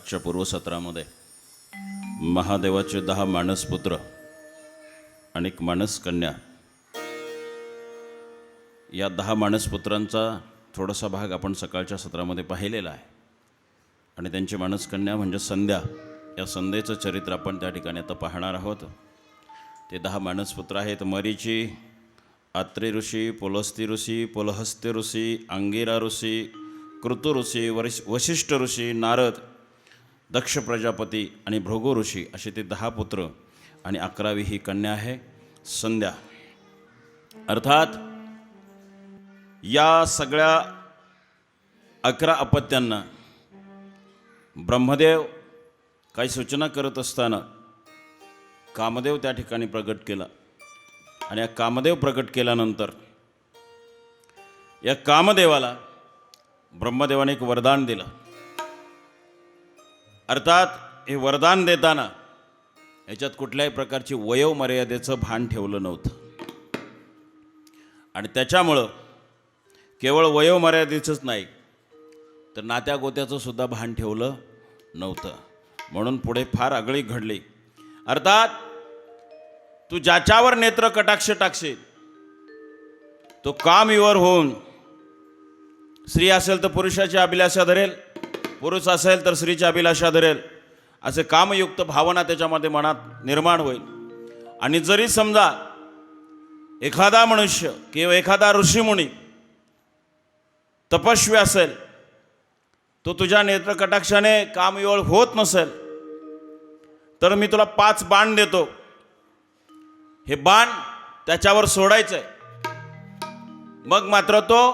आजच्या पूर्वसत्रामध्ये महादेवाचे 10 मानसपुत्र आणि एक मानसकन्या, या 10 मानसपुत्रांचा थोडासा भाग आपण सकाळच्या सत्रामध्ये पाहिलेला आहे. आणि त्यांची मानसकन्या म्हणजे संध्या, या संध्येचं चरित्र आपण त्या ठिकाणी आता पाहणार आहोत. ते 10 मानसपुत्र आहेत: मरीची, आत्री ऋषी, पुलस्ती ऋषी, पुलहस्त्य ऋषी, अंगिरा ऋषी, कृतु ऋषी, वशिष्ठ ऋषी, नारद, दक्ष प्रजापती आणि भृगु ऋषी, असे ते 10 पुत्र आणि 11वी ही कन्या आहे संध्या. अर्थात या सगळ्या 11 अपत्यांना ब्रह्मदेव काही सूचना करत असताना कामदेव त्या ठिकाणी प्रगट केला. आणि या कामदेव प्रगट केल्यानंतर या कामदेवाला ब्रह्मदेवाने एक वरदान दिलं. अर्थात हे वरदान देताना याच्यात कुठल्याही प्रकारची वयोमर्यादेचं भान ठेवलं नव्हतं. आणि त्याच्यामुळं केवळ वयोमर्यादेचंच नाही तर नात्या गोत्याचं सुद्धा भान ठेवलं नव्हतं. म्हणून पुढे फार आगळीक घडली. अर्थात तू ज्याच्यावर नेत्र कटाक्ष टाकशील तो कामविवर होऊन, स्त्री असेल तर पुरुषाची अभिलाषा धरेल, पुरुष असेल तर स्त्रीची अभिलाषा धरेल, असे कामयुक्त भावना त्याच्यामध्ये मनात निर्माण होईल. आणि जरी समजा एखादा मनुष्य किंवा एखादा ऋषीमुनी तपस्वी असेल, तो तुझ्या नेत्रकटाक्षाने कामविवळ होत नसेल तर मी तुला 5 बाण देतो. हे बाण त्याच्यावर सोडायचं आहे, मग मात्र तो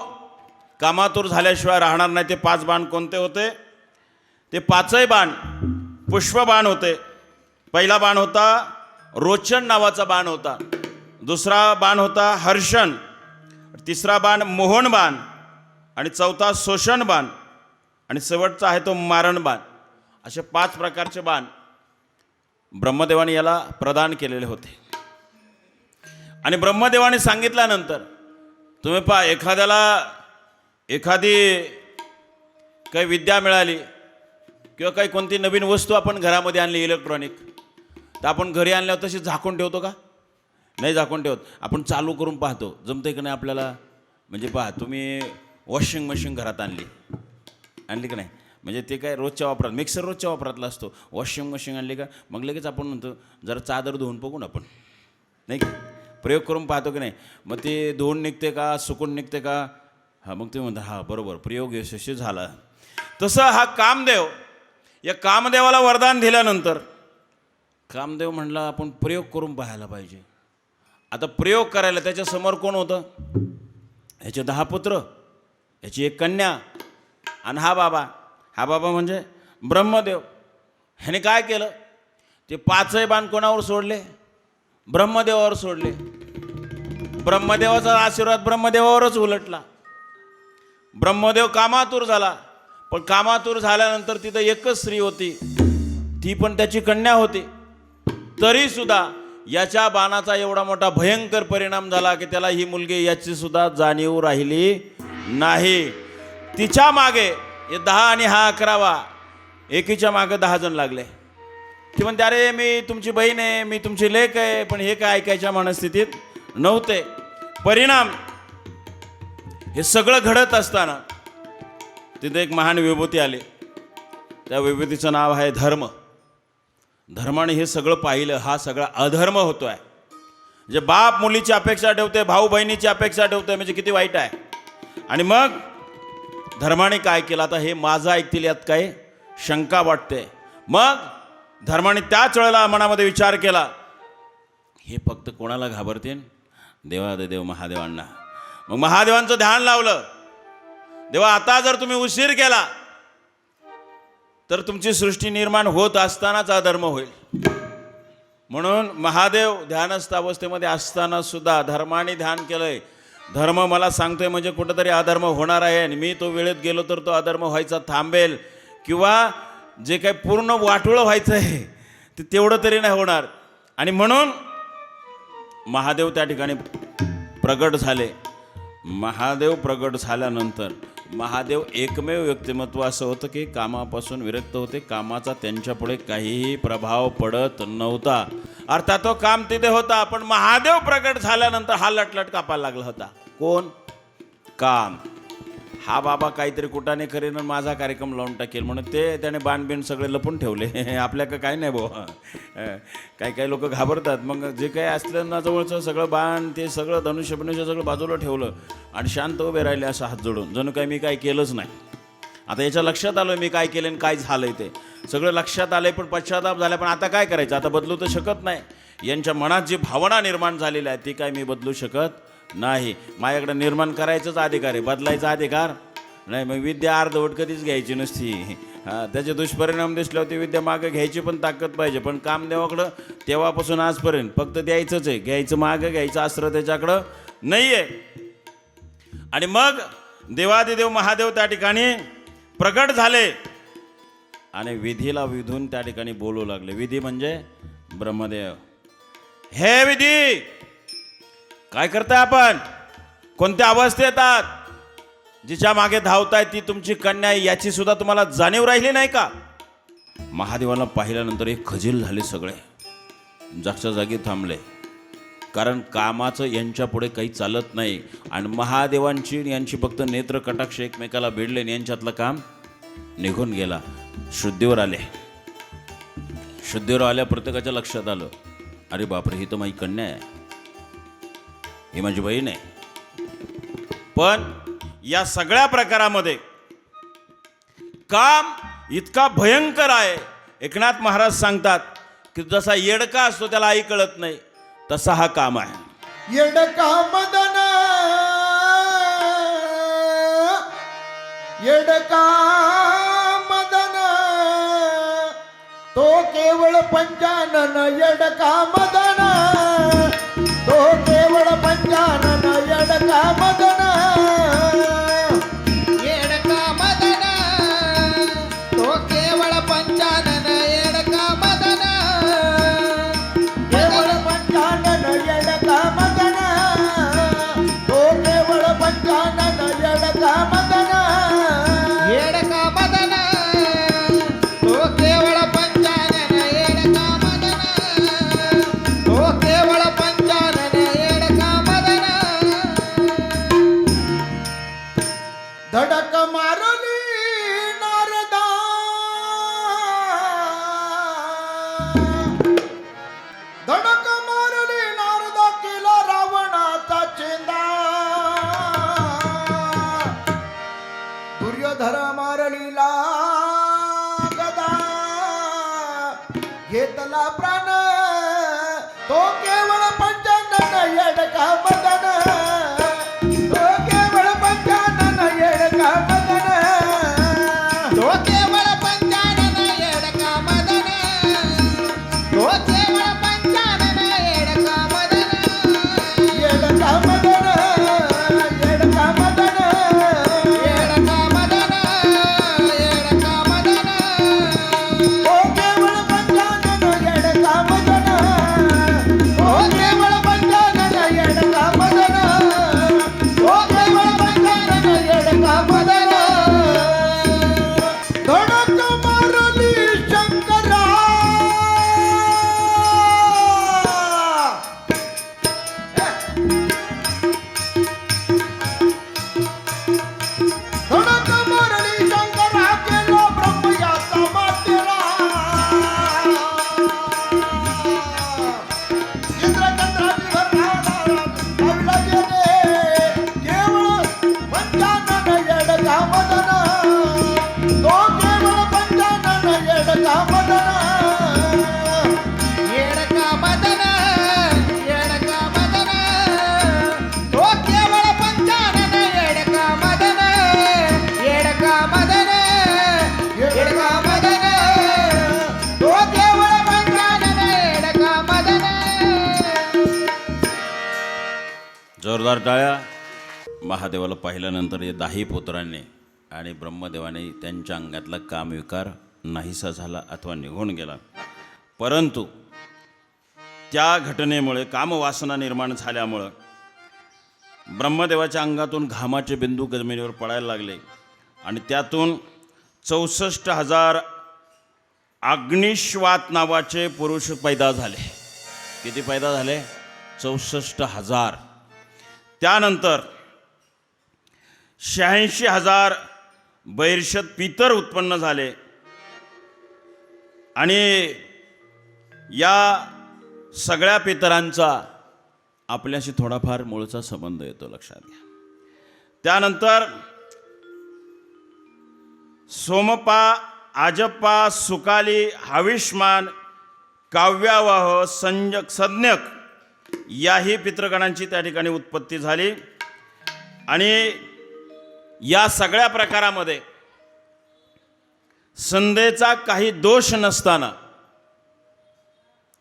कामातूर झाल्याशिवाय राहणार नाही. ते 5 बाण कोणते होते? ते 5ही बाण पुष्पबाण होते. पहिला बाण होता रोचन नावाचा बाण होता, दुसरा बाण होता हर्षण, तिसरा बाण मोहन बाण, आणि चौथा शोषण बाण, आणि शेवटचा आहे तो मारण बाण. असे 5 प्रकारचे बाण ब्रह्मदेवाने याला प्रदान केलेले होते. आणि ब्रह्मदेवाने सांगितल्यानंतर तुम्ही पहा, एखाद्याला एखादी काही विद्या मिळाली किंवा काही कोणती नवीन वस्तू आपण घरामध्ये आणली इलेक्ट्रॉनिक, तर आपण घरी आणल्यावर तशी झाकून ठेवतो का? नाही झाकून ठेवत. आपण चालू करून पाहतो जमते की नाही आपल्याला. म्हणजे पहा, तुम्ही वॉशिंग मशीन घरात आणली की नाही, म्हणजे ते काय रोजच्या वापरात, मिक्सर रोजच्या वापरातला असतो. वॉशिंग मशीन आणली का मग लगेच आपण म्हणतो जरा चादर धुवून बघून आपण, नाही का, प्रयोग करून पाहतो की नाही. मग ते धुवून निघते का, सुकून निघते का? हां, मग ते म्हणतात हां बरोबर, प्रयोग यशस्वी झाला. तसं हा कामदेव, या कामदेवाला वरदान दिल्यानंतर कामदेव म्हणला आपण प्रयोग करून पाहायला पाहिजे. आता प्रयोग करायला त्याच्यासमोर कोण होतं? ह्याचे 10 पुत्र, ह्याची 1 कन्या आणि हा बाबा. हा बाबा म्हणजे ब्रह्मदेव. ह्याने काय केलं? ते 5ही बाण कोणावर सोडले? ब्रह्मदेवावर सोडले. ब्रह्मदेवाचा आशीर्वाद ब्रह्मदेवावरच उलटला. ब्रह्मदेव कामातूर झाला. पण कामातूर झाल्यानंतर तिथं एकच स्त्री होती, ती पण त्याची कन्या होती. तरी सुद्धा याच्या बाणाचा एवढा मोठा भयंकर परिणाम झाला की त्याला ही मुलगी याची सुद्धा जाणीव राहिली नाही. तिच्या मागे हे 10 आणि हा 11वा, एकीच्या मागे 10 जण लागले. ती म्हणते अरे मी तुमची बहीण आहे, मी तुमची लेक आहे, पण हे काय ऐकायच्या मनस्थितीत नव्हते. परिणाम हे सगळं घडत असताना तिथे एक महान विभूती आली. त्या विभूतीचं नाव आहे धर्म. धर्माने हे सगळं पाहिलं, हा सगळा अधर्म होतो आहे. म्हणजे बाप मुलीची अपेक्षा ठेवते, भाऊ बहिणीची अपेक्षा ठेवते, म्हणजे किती वाईट आहे. आणि मग धर्माने काय केलं? आता हे माझं ऐकतील यात काही शंका वाटते. मग धर्माने त्याच वेळेला मनामध्ये विचार केला, हे फक्त कोणाला घाबरतील? देवादेव महादेवांना. मग महादेवांचं ध्यान लावलं. देवा, आता जर तुम्ही उशीर केला तर तुमची सृष्टी निर्माण होत असतानाच अधर्म होईल. म्हणून महादेव ध्यानस्थ अवस्थेमध्ये असताना सुद्धा धर्माने ध्यान केलंय. धर्म मला सांगतोय म्हणजे कुठंतरी अधर्म होणार आहे, आणि मी तो वेळेत गेलो तर तो अधर्म व्हायचा थांबेल, किंवा जे काही पूर्ण वाटोळं व्हायचं आहे ते तेवढं तरी नाही होणार. आणि म्हणून महादेव त्या ठिकाणी प्रगट झाले. महादेव प्रगट झाल्यानंतर महादेव एकमेव व्यक्तिमत्व असं होतं की कामापासून विरक्त होते. कामाचा त्यांच्यापुढे काहीही प्रभाव पडत नव्हता. अर्थात तो काम तिथे होता, पण महादेव प्रकट झाल्यानंतर हा लटलट कापायला लागला होता. कोण? काम. हा बाबा काहीतरी कुटाने करेन आणि माझा कार्यक्रम लावून टाकेल म्हणून त्याने बाणबिण सगळे लपून ठेवले. आपल्याकडं काय नाही भाऊ. काही काही लोक घाबरतात. मग जे काही असलं ना जवळचं सगळं बाण ते सगळं धनुष्य सगळं बाजूला ठेवलं आणि शांत उभे राहिले असं हात जोडून, जणू काही मी काय केलंच नाही. आता याच्या लक्षात आलं मी काय केलं आणि काय झालंय ते सगळं लक्षात आलंय, पण पश्चाताप झाला. पण आता काय करायचं? आता बदलू तर शकत नाही. यांच्या मनात जी भावना निर्माण झालेली आहे ती काय मी बदलू शकत नाही. माझ्याकडे निर्माण करायचंच अधिकार आहे, बदलायचा अधिकार नाही. मग विद्या अर्धवट कधीच घ्यायची नसती. त्याचे दुष्परिणाम दिसल्यावर ती विद्या मागं घ्यायची पण ताकद पाहिजे. पण कामदेवाकडं तेव्हापासून आजपर्यंत फक्त द्यायचंच आहे, घ्यायचं मागं घ्यायचं अस्त्र त्याच्याकडं नाही आहे. आणि मग देवादिदेव महादेव त्या ठिकाणी प्रकट झाले आणि विधीला विधून त्या ठिकाणी बोलू लागले. विधी म्हणजे ब्रह्मदेव. हे विधी, काय करताय आपण? कोणत्या अवस्थेत येतात? जिच्या मागे धावताय ती तुमची कन्या आहे याची सुद्धा तुम्हाला जाणीव राहिली नाही का? महादेवाला पाहिल्यानंतर एक खजील झाले, सगळे जागच्या जागी थांबले. कारण कामाचं यांच्या पुढे काही चालत नाही. आणि महादेवांची यांची फक्त नेत्र कटाक्ष एकमेकाला भिडले आणि यांच्यातलं काम निघून गेला. शुद्धीवर आले. शुद्धीवर आल्या प्रत्येकाच्या लक्षात आलं, अरे बापरे, ही तर माझी कन्या आहे, ही माझी बहीण आहे. पण या सगळ्या प्रकारामध्ये काम इतका भयंकर आहे. एकनाथ महाराज सांगतात की जसा येडका असतो त्याला आई कळत नाही, तसा हा काम आहे. येडका मदन, येडका मदन, तो केवळ पंचानन. येडका मदन, तो केवळ पंचानन. येडका मदन, येडका मदन, तो केवळ पंचानन. येडका मदन, केवळ पंचानन. येडका मदन, तो केवळ पंचानन. येडका मदन, येडका मदन, तो केवळ पंचानन. येडका मदन, तो केवळ पंचानन. येडका मदन. धडक मारली नारदा, धडक मारली नारदा, केला रावणाचा चेंदा. दुर्योधन मारलीला गदा, घेतला प्राण, तो केवळ पंचानन. येडका मदन, तो केवळ पंचानन. येडका मदन, तो केवळ पंचानन. येडका मदन, तो केवळ पंचानन. येडका मदन, येडका मदन. येडका मदन, येडका मदन. येडका मदन, तो केवळ पंचानन. येडका मदन, तो केवळ पंचानन. येडका मदन, तो केवळ पंचानन. येडका मदन. धडक मारली शंकरा, धडक मारली शंकरा, केला ब्रह्मयाचा मातेरा. इंद्रचंद्राची भरणारा धावला गेले, केवळ पंचानन. येडका मदन, तो केवळ पंचानन. येडका मदन, येडका मदन. येडका मदन, तो केवळ पंचानन. येडका मदन, येडका मदन. येडका मदन, तो केवळ पंचानन. येडका मदन. जोरदार टाळ्या. महादेवाला पाहिल्यानंतर या 10 पुत्रांनी आणि ब्रह्मदेवाने त्यांच्या अंगातला कामविकार नाहीसा झाला अथवा निघून गेला. परंतु त्या घटनेमुळे कामवासना निर्माण झाल्यामुळं ब्रह्मदेवाच्या अंगातून घामाचे बिंदू जमिनीवर पडायला लागले. आणि त्यातून 64,000 अग्निश्वात नावाचे पुरुष पैदा झाले. किती पैदा झाले? 64,000. त्यानंतर 86,000 बैरशत पितर उत्पन्न झाले. आणि या सगळ्या पितरांचा आपल्याशी थोडाफार मूळचा संबंध येतो, लक्षात घ्या. त्यानंतर सोमपा, आजप्पा, सुकाली, हविष्मान, काव्यावाह, संजक, संज्ञक याही पितृगणांची त्या ठिकाणी उत्पत्ती झाली. आणि या सगळ्या प्रकारामध्ये संध्येचा काही दोष नसताना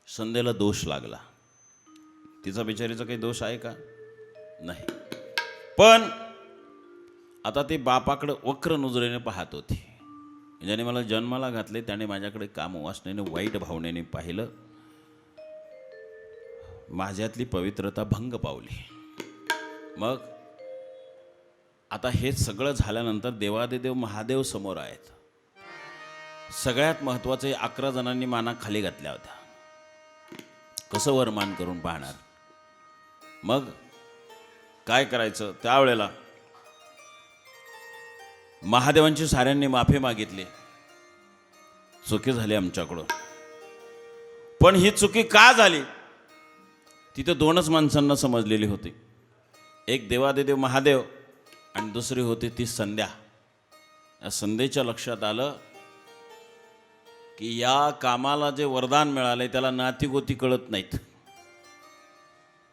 संध्येला दोष लागला. तिचा बिचारीचा काही दोष आहे का? नाही. पण आता ती बापाकडे वक्र नजरेने पाहत होती. ज्याने मला जन्माला घातले त्याने माझ्याकडे काम वासनेने, वाईट भावनेने पाहिलं. माझ्यातली पवित्रता भंग पावली. मग आता हे सगळं झाल्यानंतर देवादिदेव महादेव समोर आहेत. सगळ्यात महत्त्वाचे 11 जणांनी माना खाली घातल्या होत्या. कसं वरमान करून पाहणार? मग काय करायचं? त्यावेळेला महादेवांची साऱ्यांनी माफी मागितली. चुकी झाली आमच्याकडून. पण ही चुकी का झाली? तिथं 2च माणसांना समजलेली होती. एक देवादिदेव महादेव आणि दुसरी होती ती संध्या. या संध्येच्या लक्षात आलं की या कामाला जे वरदान मिळाले त्याला नातीगोती कळत नाहीत,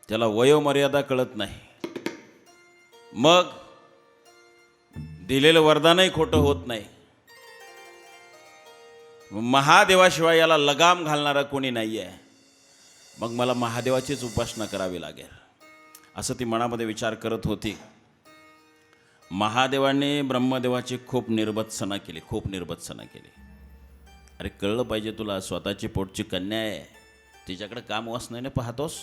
त्याला वयोमर्यादा कळत नाही. मग दिलेलं वरदानही खोटं होत नाही. महादेवाशिवाय याला लगाम घालणारा कोणी नाही आहे. मग मला महादेवाचीच उपासना करावी लागेल असं ती मनामध्ये विचार करत होती. महादेवाने ब्रह्मदेवाची खूप निर्भत्सना केली, खूप निर्भत्सना केली. अरे कळलं पाहिजे तुला, स्वतःची पोटची कन्या आहे, तिच्याकडे काम वासनेने पाहतोस.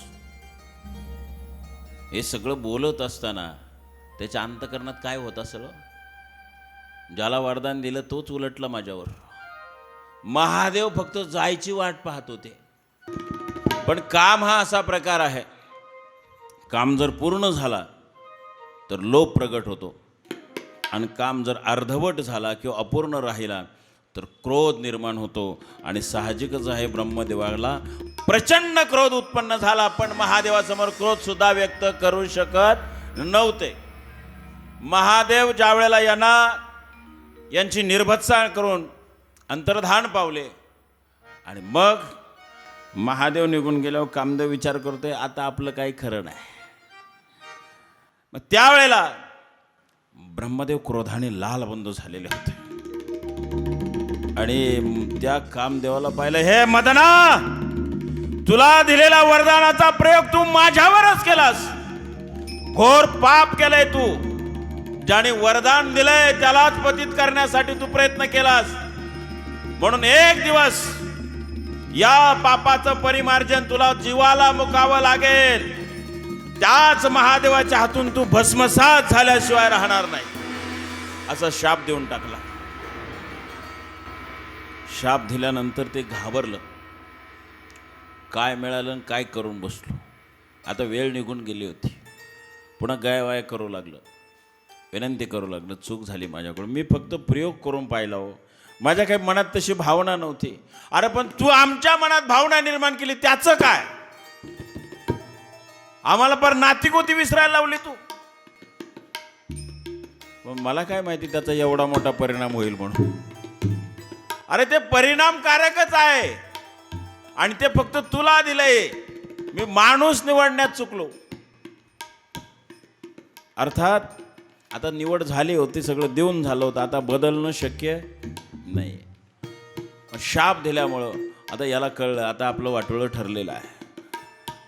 हे सगळं बोलत असताना त्याच्या अंतकरणात काय होत असेल? ज्याला वरदान दिलं तोच उलटला माझ्यावर. महादेव फक्त जायची वाट पाहत होते. पण काम हा असा प्रकार आहे, काम जर पूर्ण झाला तर लोभ प्रगट होतो, आणि काम जर अर्धवट झाला किंवा अपूर्ण राहिला तर क्रोध निर्माण होतो. आणि साहजिकच आहे, ब्रह्मदेवाला प्रचंड क्रोध उत्पन्न झाला. पण महादेवासमोर क्रोध सुद्धा व्यक्त करू शकत नव्हते. महादेव ज्या वेळेला यांची निर्भत्सा करून अंतर्धान पावले आणि मग महादेव निघून गेल्यावर कामदेव विचार करतोय आता आपलं काही खरं नाही. मग त्यावेळेला ब्रह्मदेव क्रोधाने लालबंद झालेले होते आणि त्या कामदेवाला पाहिलं, हे मदना, तुला दिलेला वरदानाचा प्रयोग तू माझ्यावरच केलास. घोर पाप केलंय तू. ज्याने वरदान दिलंय त्यालाच पतित करण्यासाठी तू प्रयत्न केलास. म्हणून एक दिवस या पापाचं परिमार्जन तुला जीवाला मुकावं लागेल. त्याच महादेवाच्या हातून तू भस्मसात झाल्याशिवाय राहणार नाही, असा शाप देऊन टाकला. शाप दिल्यानंतर ते घाबरलं. काय मिळालं आणि काय करून बसलो. आता वेळ निघून गेली होती. पुन्हा गायवाय करू लागलं, विनंती करू लागलं, चूक झाली माझ्याकडून, मी फक्त प्रयोग करून पाहिला हो, माझ्या काही मनात तशी भावना नव्हती. अरे पण तू आमच्या मनात भावना निर्माण केली, त्याचं काय? आम्हाला पर नातीगोती विसरायला लावली तू. मला काय माहिती त्याचा एवढा मोठा परिणाम होईल म्हणून. अरे ते परिणामकारकच आहे आणि ते फक्त तुला दिलंय. मी माणूस निवडण्यात चुकलो. अर्थात आता निवड झाली होती, सगळं देऊन झालं होतं, आता बदलणं शक्य नाही. शाप दिल्यामुळं आता याला कळलं, आता आपलं वाटोळं ठरलेलं आहे.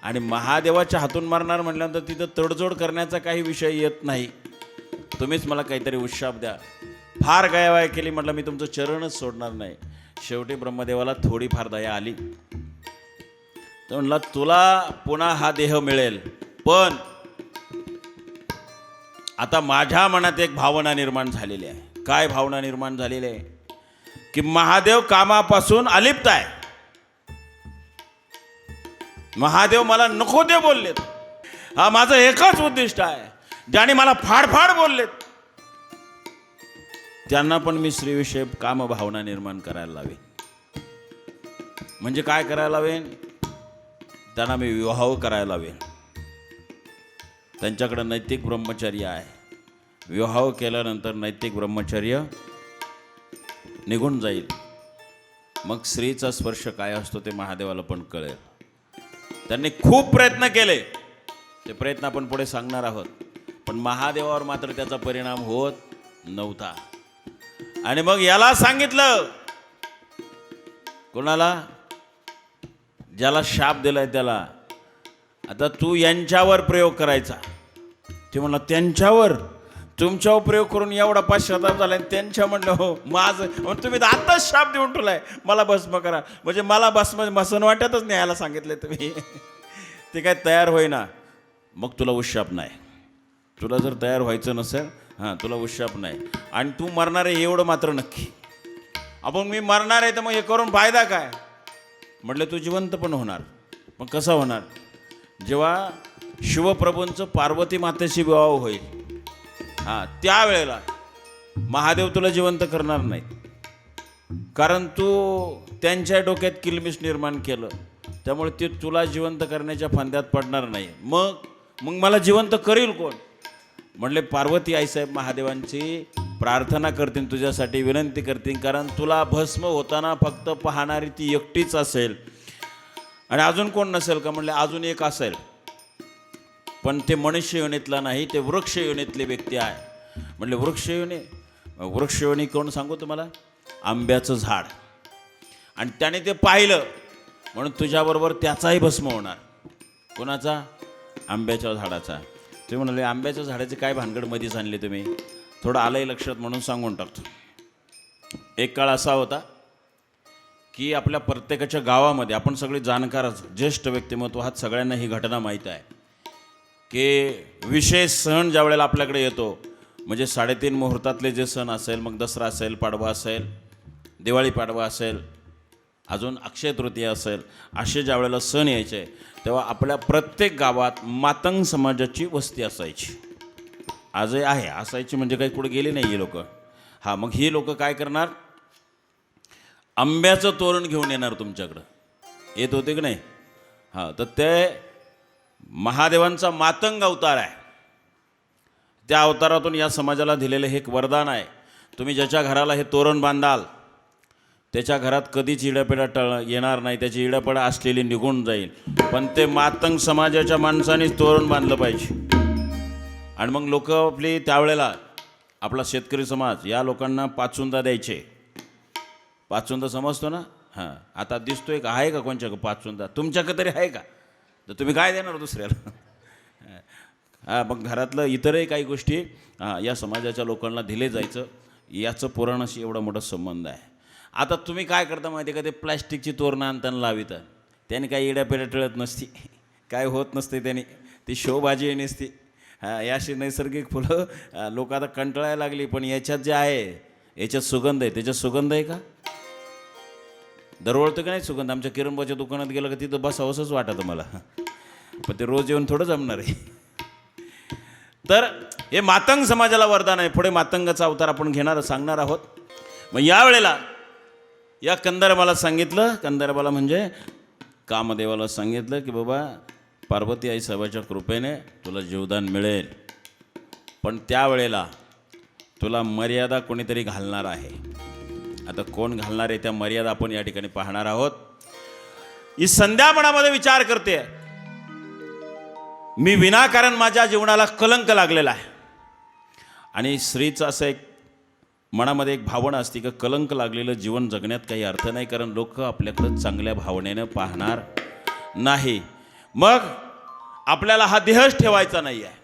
आणि महादेवाच्या हातून मारणार म्हटल्यानंतर तिथं तडजोड करण्याचा काही विषय येत नाही. तुम्हीच मला काहीतरी उशाप द्या. फार गायवाय केली, म्हटलं मी तुमचं चरणच सोडणार नाही. शेवटी ब्रह्मदेवाला थोडीफार दया आली. तर म्हणला तुला पुन्हा हा देह मिळेल, पण आता माझ्या मनात एक भावना निर्माण झालेली आहे. काय भावना निर्माण झालेली आहे की महादेव कामापासून अलिप्त आहे. महादेव मला नको ते बोललेत. हा माझं एकच उद्दिष्ट आहे. ज्याने मला फाडफाड बोललेत त्यांना पण मी स्त्रीविषयी काम भावना निर्माण करायला लावेन. म्हणजे काय करायला लावेन? त्यांना मी विवाह करायला लावेन. त्यांच्याकडे नैतिक ब्रह्मचर्य आहे. विवाह केल्यानंतर नैतिक ब्रह्मचर्य निघून जाईल. मग स्त्रीचा स्पर्श काय असतो ते महादेवाला पण कळेल. त्यांनी खूप प्रयत्न केले. ते प्रयत्न आपण पुढे सांगणार आहोत. पण महादेवावर मात्र त्याचा परिणाम होत नव्हता. आणि मग याला सांगितलं, कोणाला? ज्याला शाप दिलाय त्याला, आता तू यांच्यावर प्रयोग करायचा. ते म्हणला त्यांच्यावर? तुमच्यावर प्रयोग करून एवढा पश्चाताप झाला. त्यांच्या म्हणलं हो माझं तुम्ही आत्ताच शाप देऊन ठेवलाय मला भस्म करा. म्हणजे मला भस्म मसन वाटतच नाही यायला सांगितलं तुम्ही. ते काय तयार होईना. मग तुला उशाप नाही. तुला जर तयार व्हायचं नसेल हां तुला उशाप नाही. आणि तू मरणार आहे एवढं मात्र नक्की. आपण मी मरणार आहे तर मग हे करून फायदा काय? म्हटलं तू जिवंत पण होणार. मग कसं होणार? जेव्हा शिवप्रभूंचं पार्वती मातेशी विवाह होईल हां त्यावेळेला महादेव तुला जिवंत करणार नाही. कारण तू त्यांच्या डोक्यात किलमिश निर्माण केलं. त्यामुळे ते तुला जिवंत करण्याच्या फंद्यात पडणार नाही. मग मला जिवंत करील कोण? म्हणले पार्वती आईसाहेब महादेवांची प्रार्थना करतील तुझ्यासाठी, विनंती करतील. कारण तुला भस्म होताना फक्त पाहणारी ती एकटीच असेल. आणि अजून कोण नसेल का? म्हणले अजून एक असेल. पण ते मनुष्य योनीतला नाही, ते वृक्ष योनीतले व्यक्ती आहे. म्हणले वृक्ष योनी कोण सांगू तुम्हाला? आंब्याचं झाड. आणि त्याने ते पाहिलं म्हणून तुझ्याबरोबर त्याचाही भस्म होणार. कोणाचा? आंब्याच्या झाडाचा. ते म्हणाले आंब्याच्या झाडाचे काय भानगड मध्येच आणले तुम्ही? थोडं आलंही लक्षात म्हणून सांगून टाकतो. एक काळ असा होता की आपल्या प्रत्येकाच्या गावामध्ये आपण सगळे जाणकारच ज्येष्ठ व्यक्तिमत्व आहात, सगळ्यांना ही घटना माहीत आहे की विशेष सण ज्या वेळेला आपल्याकडे येतो म्हणजे 3.5 मुहूर्तातले जे सण असेल, मग दसरा असेल, पाडवा असेल, दिवाळी पाडवा असेल, अजून अक्षय तृतीया असेल, असे ज्या वेळेला सण यायचे तेव्हा आपल्या प्रत्येक गावात मातंग समाजाची वस्ती असायची. आजही आहे. असायची म्हणजे काही कुठे गेली नाही ही लोक. हां मग ही लोक काय करणार? आंब्याचं तोरण घेऊन येणार तुमच्याकडं. येत होते की नाही? हां तर ते महादेवांचा मातंग अवतार आहे. त्या अवतारातून या समाजाला दिलेलं हे एक वरदान आहे. तुम्ही ज्याच्या घराला हे तोरण बांधाल त्याच्या घरात कधीच इडापिडा येणार नाही. त्याची इडापिडा असलेली निघून जाईल. पण ते मातंग समाजाच्या माणसानेच तोरण बांधलं पाहिजे. आणि मग लोक आपली त्यावेळेला आपला शेतकरी समाज या लोकांना पाचुंदा द्यायचे. पाचुंदा समजतो ना? हां आता दिसतोय का? आहे का कोणच्या पाचुंदा? तुमच्याकडे तरी आहे का? तर तुम्ही काय देणार दुसऱ्याला? हां मग घरातलं इतरही काही गोष्टी या समाजाच्या लोकांना दिले जायचं. याचं पुराणाशी एवढा मोठा संबंध आहे. आता तुम्ही काय करता माहिती आहे का? ते प्लॅस्टिकची तोरणं आणताना लावितं. त्याने काही इड्यापिड्या टळत नसती, काय होत नसते त्याने. ती शोभाजी नसती. हां याशी नैसर्गिक फुलं लोक आता कंटाळायला लागली. पण याच्यात जे आहे याच्यात सुगंध आहे. त्याच्यात सुगंध आहे का? दरवळतं का नाही सुगंध? आमच्या किरणबाच्या दुकानात गेलं का तिथं बसावंसंच वाटतं मला. पण ते रोज येऊन थोडं जमणार आहे. तर हे मातंग समाजाला वरदान आहे. पुढे मातंगाचा अवतार आपण घेणार सांगणार आहोत. मग यावेळेला या कंदर्पाला सांगितलं, कंदर्पाला म्हणजे कामदेवाला सांगितलं की बाबा पार्वती आई साहेबाच्या कृपेने तुला जीवदान मिळेल. पण त्यावेळेला तुला मर्यादा कोणीतरी घालणार आहे. आता कोण घालणार आहे त्या मर्यादा आपण या ठिकाणी पाहणार आहोत. ही संध्या मनामध्ये विचार करते, मी विनाकारण माझ्या जीवनाला कलंक लागलेला आहे. आणि स्त्रीचं असं एक मनामध्ये एक भावना असते की कलंक लागलेलं जीवन जगण्यात काही अर्थ नाही. कारण लोक आपल्याकडं चांगल्या भावनेनं पाहणार नाही. मग आपल्याला हा देहच ठेवायचा नाही आहे.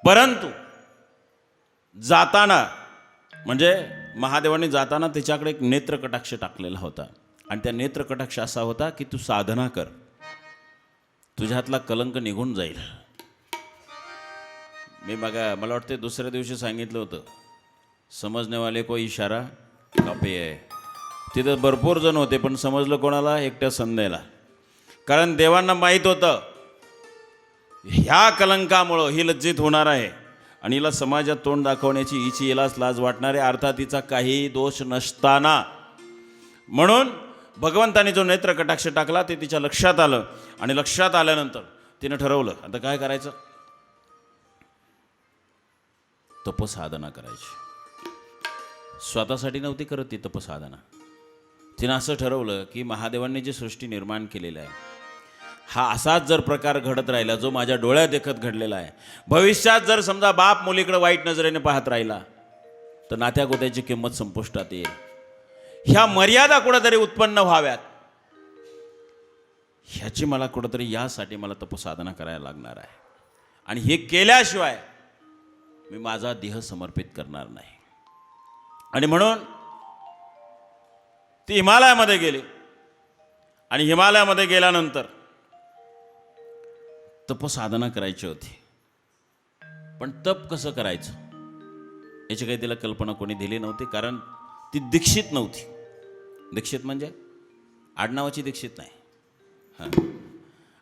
परंतु जाताना म्हणजे महादेवाने जाताना त्याच्याकडे एक नेत्रकटाक्ष टाकलेला होता. आणि त्या नेत्रकटाक्ष असा होता की तू साधना कर, तुझ्यातला कलंक निघून जाईल. मी मला वाटते दुसऱ्या दिवशी सांगितलं होतं, समजने वाले को इशारा काफी आहे. तिथं भरपूर जण होते पण समजलं कोणाला? एकट्या संध्याला. कारण देवांना माहीत होतं ह्या कलंकामुळं ही लज्जित होणार आहे आणि हिला समाजात तोंड दाखवण्याची हिची हिलाच लाज वाटणार आहे, अर्थात तिचा काही दोष नसताना. म्हणून भगवंताने जो नेत्र कटाक्ष टाकला ते तिच्या लक्षात आलं आणि लक्षात आल्यानंतर तिनं ठरवलं आता काय करायचं? तपसाधना करायची. स्वतःसाठी नव्हती करत ती तपसाधना. तिनं असं ठरवलं की महादेवांनी जी सृष्टी निर्माण केलेली आहे हा असाच जर प्रकार घडत राहिला जो माझ्या डोळ्यात देखत घडलेला आहे, भविष्यात जर समजा बाप मुलीकडे वाईट नजरेने पाहत राहिला तर नात्या गोत्याची किंमत संपुष्टात येईल. ह्या मर्यादा कुठेतरी उत्पन्न व्हाव्यात ह्याची मला कुठेतरी यासाठी मला तपसाधना करायला लागणार आहे आणि हे केल्याशिवाय मी माझा देह समर्पित करणार नाही. आणि म्हणून ती हिमालयामध्ये गेली आणि हिमालयामध्ये गेल्यानंतर तपसाधना करायची होती. पण तप कसं करायचं याची काही तिला कल्पना कोणी दिली नव्हती, कारण ती दीक्षित नव्हती. दीक्षित म्हणजे आडनावाची दीक्षित नाही. हां,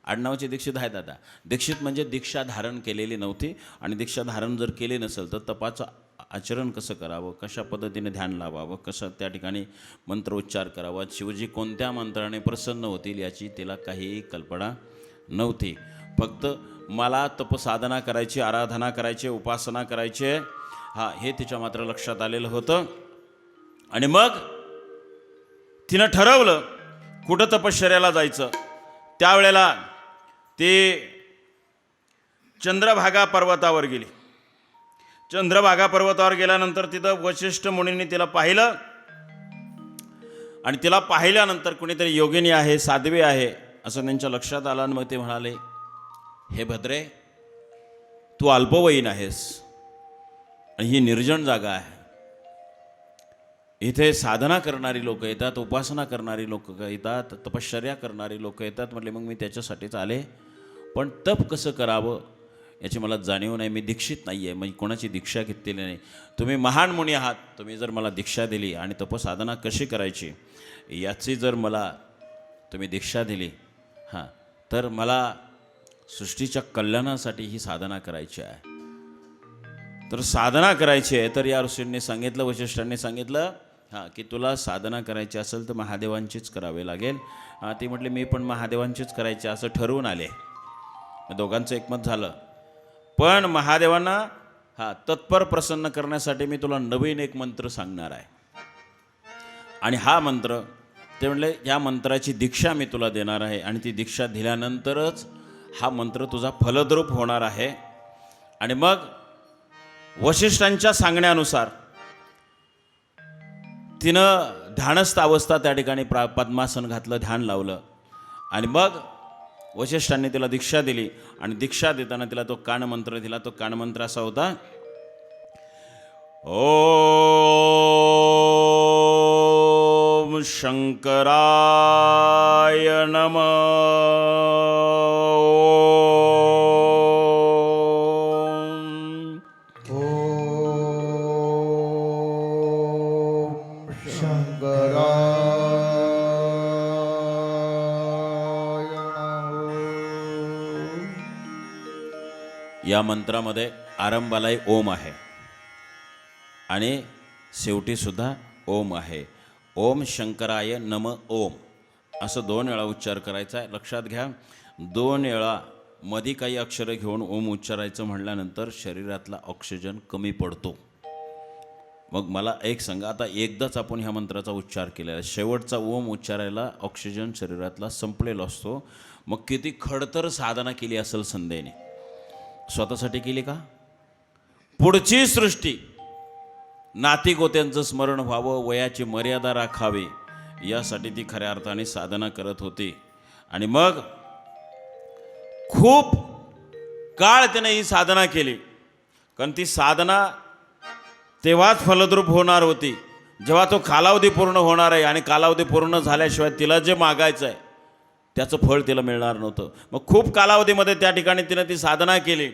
आडनावाची दीक्षित आहेत आता. दीक्षित म्हणजे दीक्षा धारण केलेली नव्हती आणि दीक्षा धारण जर केले नसेल तर तपाचं आचरण कसं करावं, कशा पद्धतीने ध्यान लावावं, कसं त्या ठिकाणी मंत्रोच्चार करावा, शिवजी कोणत्या मंत्राने प्रसन्न होतील याची तिला काहीही कल्पना नव्हती. फक्त मला तपसाधना करायची, आराधना करायची, उपासना करायची हा हे तिच्या मात्र लक्षात आलेलं होतं. आणि मग तिनं ठरवलं कुठं तपश्चर्याला जायचं. त्यावेळेला ती चंद्रभागा पर्वतावर गेली. चंद्रभागा पर्वतावर गेल्यानंतर तिथं वशिष्ठ मुनींनी तिला पाहिलं आणि तिला पाहिल्यानंतर कुणीतरी योगिनी आहे, साध्वी आहे असं त्यांच्या लक्षात आलं. आणि मग ते म्हणाले, हे भद्रे, तू अल्पवयीन आहेस आणि ही निर्जन जागा आहे, इथे साधना करणारी लोक येतात, उपासना करणारी लोक येतात, तपश्चर्या करणारी लोक येतात. म्हटले मग मी त्याच्यासाठीच आले, पण तप कसं करावं याची मला जाणीव नाही. मी दीक्षित नाही आहे, म्हणजे कोणाची दीक्षा घेतलेली नाही. तुम्ही महान मुनी आहात, तुम्ही जर मला दीक्षा दिली आणि तपसाधना कशी करायची याची जर मला तुम्ही दीक्षा दिली हां तर मला सृष्टीच्या कल्याणासाठी ही साधना करायची आहे. तर साधना करायची आहे तर या ऋषींनी सांगितलं, वशिष्ठांनी सांगितलं हां की तुला साधना करायची असेल तर महादेवांचीच करावे लागेल. हां ती म्हटली मी पण महादेवांचीच करायची असं ठरवून आले. दोघांचं एकमत झालं. पण महादेवांना तत्पर प्रसन्न करण्यासाठी मी तुला नवीन एक मंत्र सांगणार आहे आणि हा मंत्र ते म्हणले या मंत्राची दीक्षा मी तुला देणार आहे आणि ती दीक्षा दिल्यानंतरच हा मंत्र तुझा फलद्रूप होणार आहे. आणि मग वशिष्ठांच्या सांगण्यानुसार तिनं ध्यानस्थ अवस्था त्या ठिकाणी पद्मासन घातलं, ध्यान लावलं आणि मग वशिष्ठांनी तिला दीक्षा दिली. आणि दीक्षा देताना तिला तो कानमंत्र दिला. तो कानमंत्र असा होता, ओम शंकराय नमः. या मंत्रामध्ये आरंभालाही ओम आहे आणि शेवटीसुद्धा ओम आहे. ओम शंकराय नम ओम असं 2 वेळा उच्चार करायचा आहे. लक्षात घ्या, 2 वेळा मध्ये काही अक्षरं घेऊन ओम उच्चारायचं म्हटल्यानंतर शरीरातला ऑक्सिजन कमी पडतो. मग मला एक सांगा, आता एकदाच आपण ह्या मंत्राचा उच्चार केलेला आहे, शेवटचा ओम उच्चारायला ऑक्सिजन शरीरातला संपलेला असतो. मग किती खडतर साधना केली असेल संध्येने, स्वतःसाठी केली का? पुढची सृष्टी नातीगोत्यांचं स्मरण व्हावं, वयाची मर्यादा राखावी यासाठी ती खऱ्या अर्थाने साधना करत होती. आणि मग खूप काळ त्याने ही साधना केली, कारण ती साधना तेव्हाच फलद्रूप होणार होती जेव्हा तो कालावधी पूर्ण होणार आहे. आणि कालावधी पूर्ण झाल्याशिवाय तिला जे मागायचं आहे त्याचं फळ तिला मिळणार नव्हतं. मग खूप कालावधीमध्ये त्या ठिकाणी तिनं ती साधना केली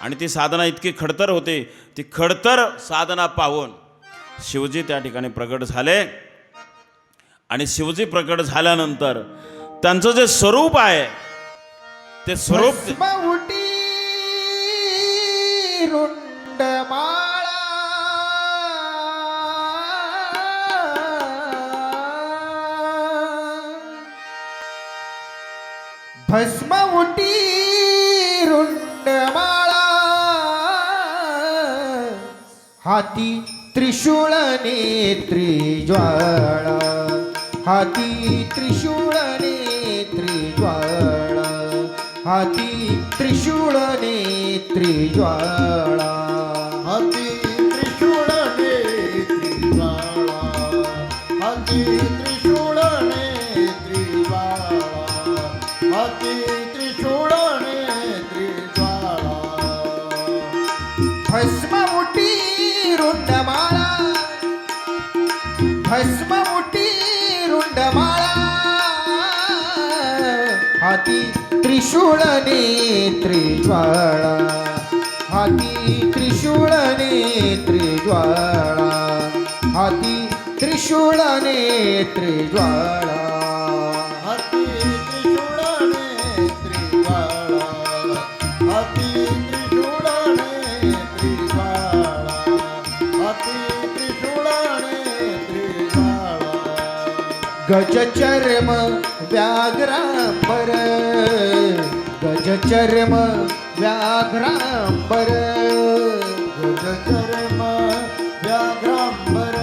आणि ती साधना इतकी खडतर होती. ती खडतर साधना पाहून शिवजी त्या ठिकाणी प्रकट झाले आणि शिवजी प्रकट झाल्यानंतर त्यांचं जे स्वरूप आहे ते स्वरूप भस्म उटी रुंडमाळा भस्म उटी रुंडमाळा हाती त्रिशूळ नेत्री ज्वाळा हाती त्रिशूळ नेत्री ज्वाळा हाती त्रिशूळ नेत्री ज्वाळा हाती त्रिशूळ नेत्री ज्वाळा हाती त्रिशूळ नेत्री ज्वाळा हाती त्रिशूळ नेत्री ज्वाळा भस्म उटी रुंडमाळा भस्म उटी रुंडमाळा हाती त्रिशूळ नेत्री ज्वाळा हाती त्रिशूळ नेत्री ज्वाळा हाती त्रिशूळ नेत्री ज्वाळा हाती त्रिशूळ नेत्री ज्वाळा हाती त्रिशूळ नेत्री ज्वाळा हाती त्रिशूळ नेत्री ज्वाळा गजचर्म व्याघ्रांबर गजचर्म व्याघ्रांबर गजचर्म व्याघ्रांबर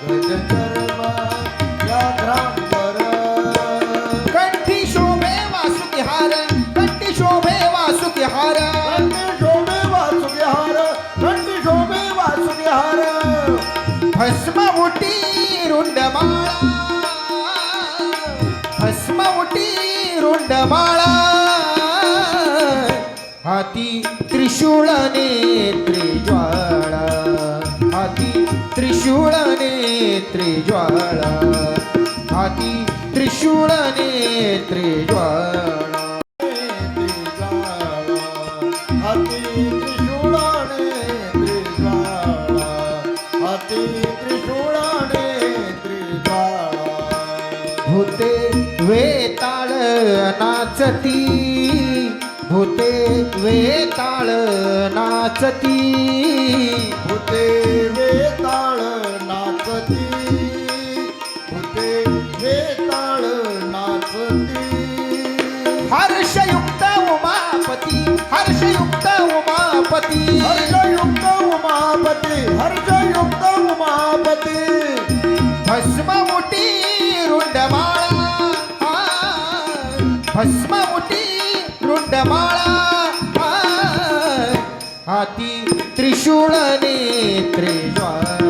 गजचर्म व्याघ्रांबर कंठी शोभे वासुकिहार कंठी शोभे वासुकिहार कंठी शोभे वासुविहार कंठी शोभे वासुविहार भस्म उटी रुंडमाळा भस्म उटी रुंडमाळा हाती त्रिशूळ नेत्री ज्वाळा हाती त्रिशूळ नेत्री ज्वाळा हाती त्रिशूळ नेत्री ज्वाळा हाती त्रिशूळ नेत्री ज्वाळा हाती त्रिशूळ नेत्री ज्वाळा भूते वेताळ नाचती भूते वेताळ नाचती भूते वेताळ नाचती भूते वेताळ नाचती हर्षयुक्त उमापती हर्षयुक्त उमापती हर्षयुक्त उमापती हर्षयुक्त उमापती भस्म उटी रुंडमाळा भस्म उटी रुंडमाळा हाती त्रिशूळ नेत्री ज्वाळा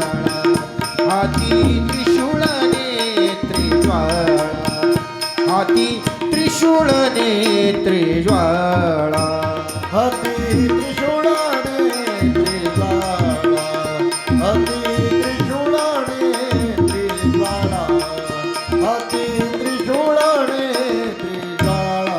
हाती त्रिशूळ नेत्री ज्वाळा हाती त्रिशूळ नेत्री ज्वाळा हाती त्रिशूळ नेत्री ज्वाळा हाती त्रिशूळ नेत्री ज्वाळा हाती त्रिशूळ नेत्री ज्वाळा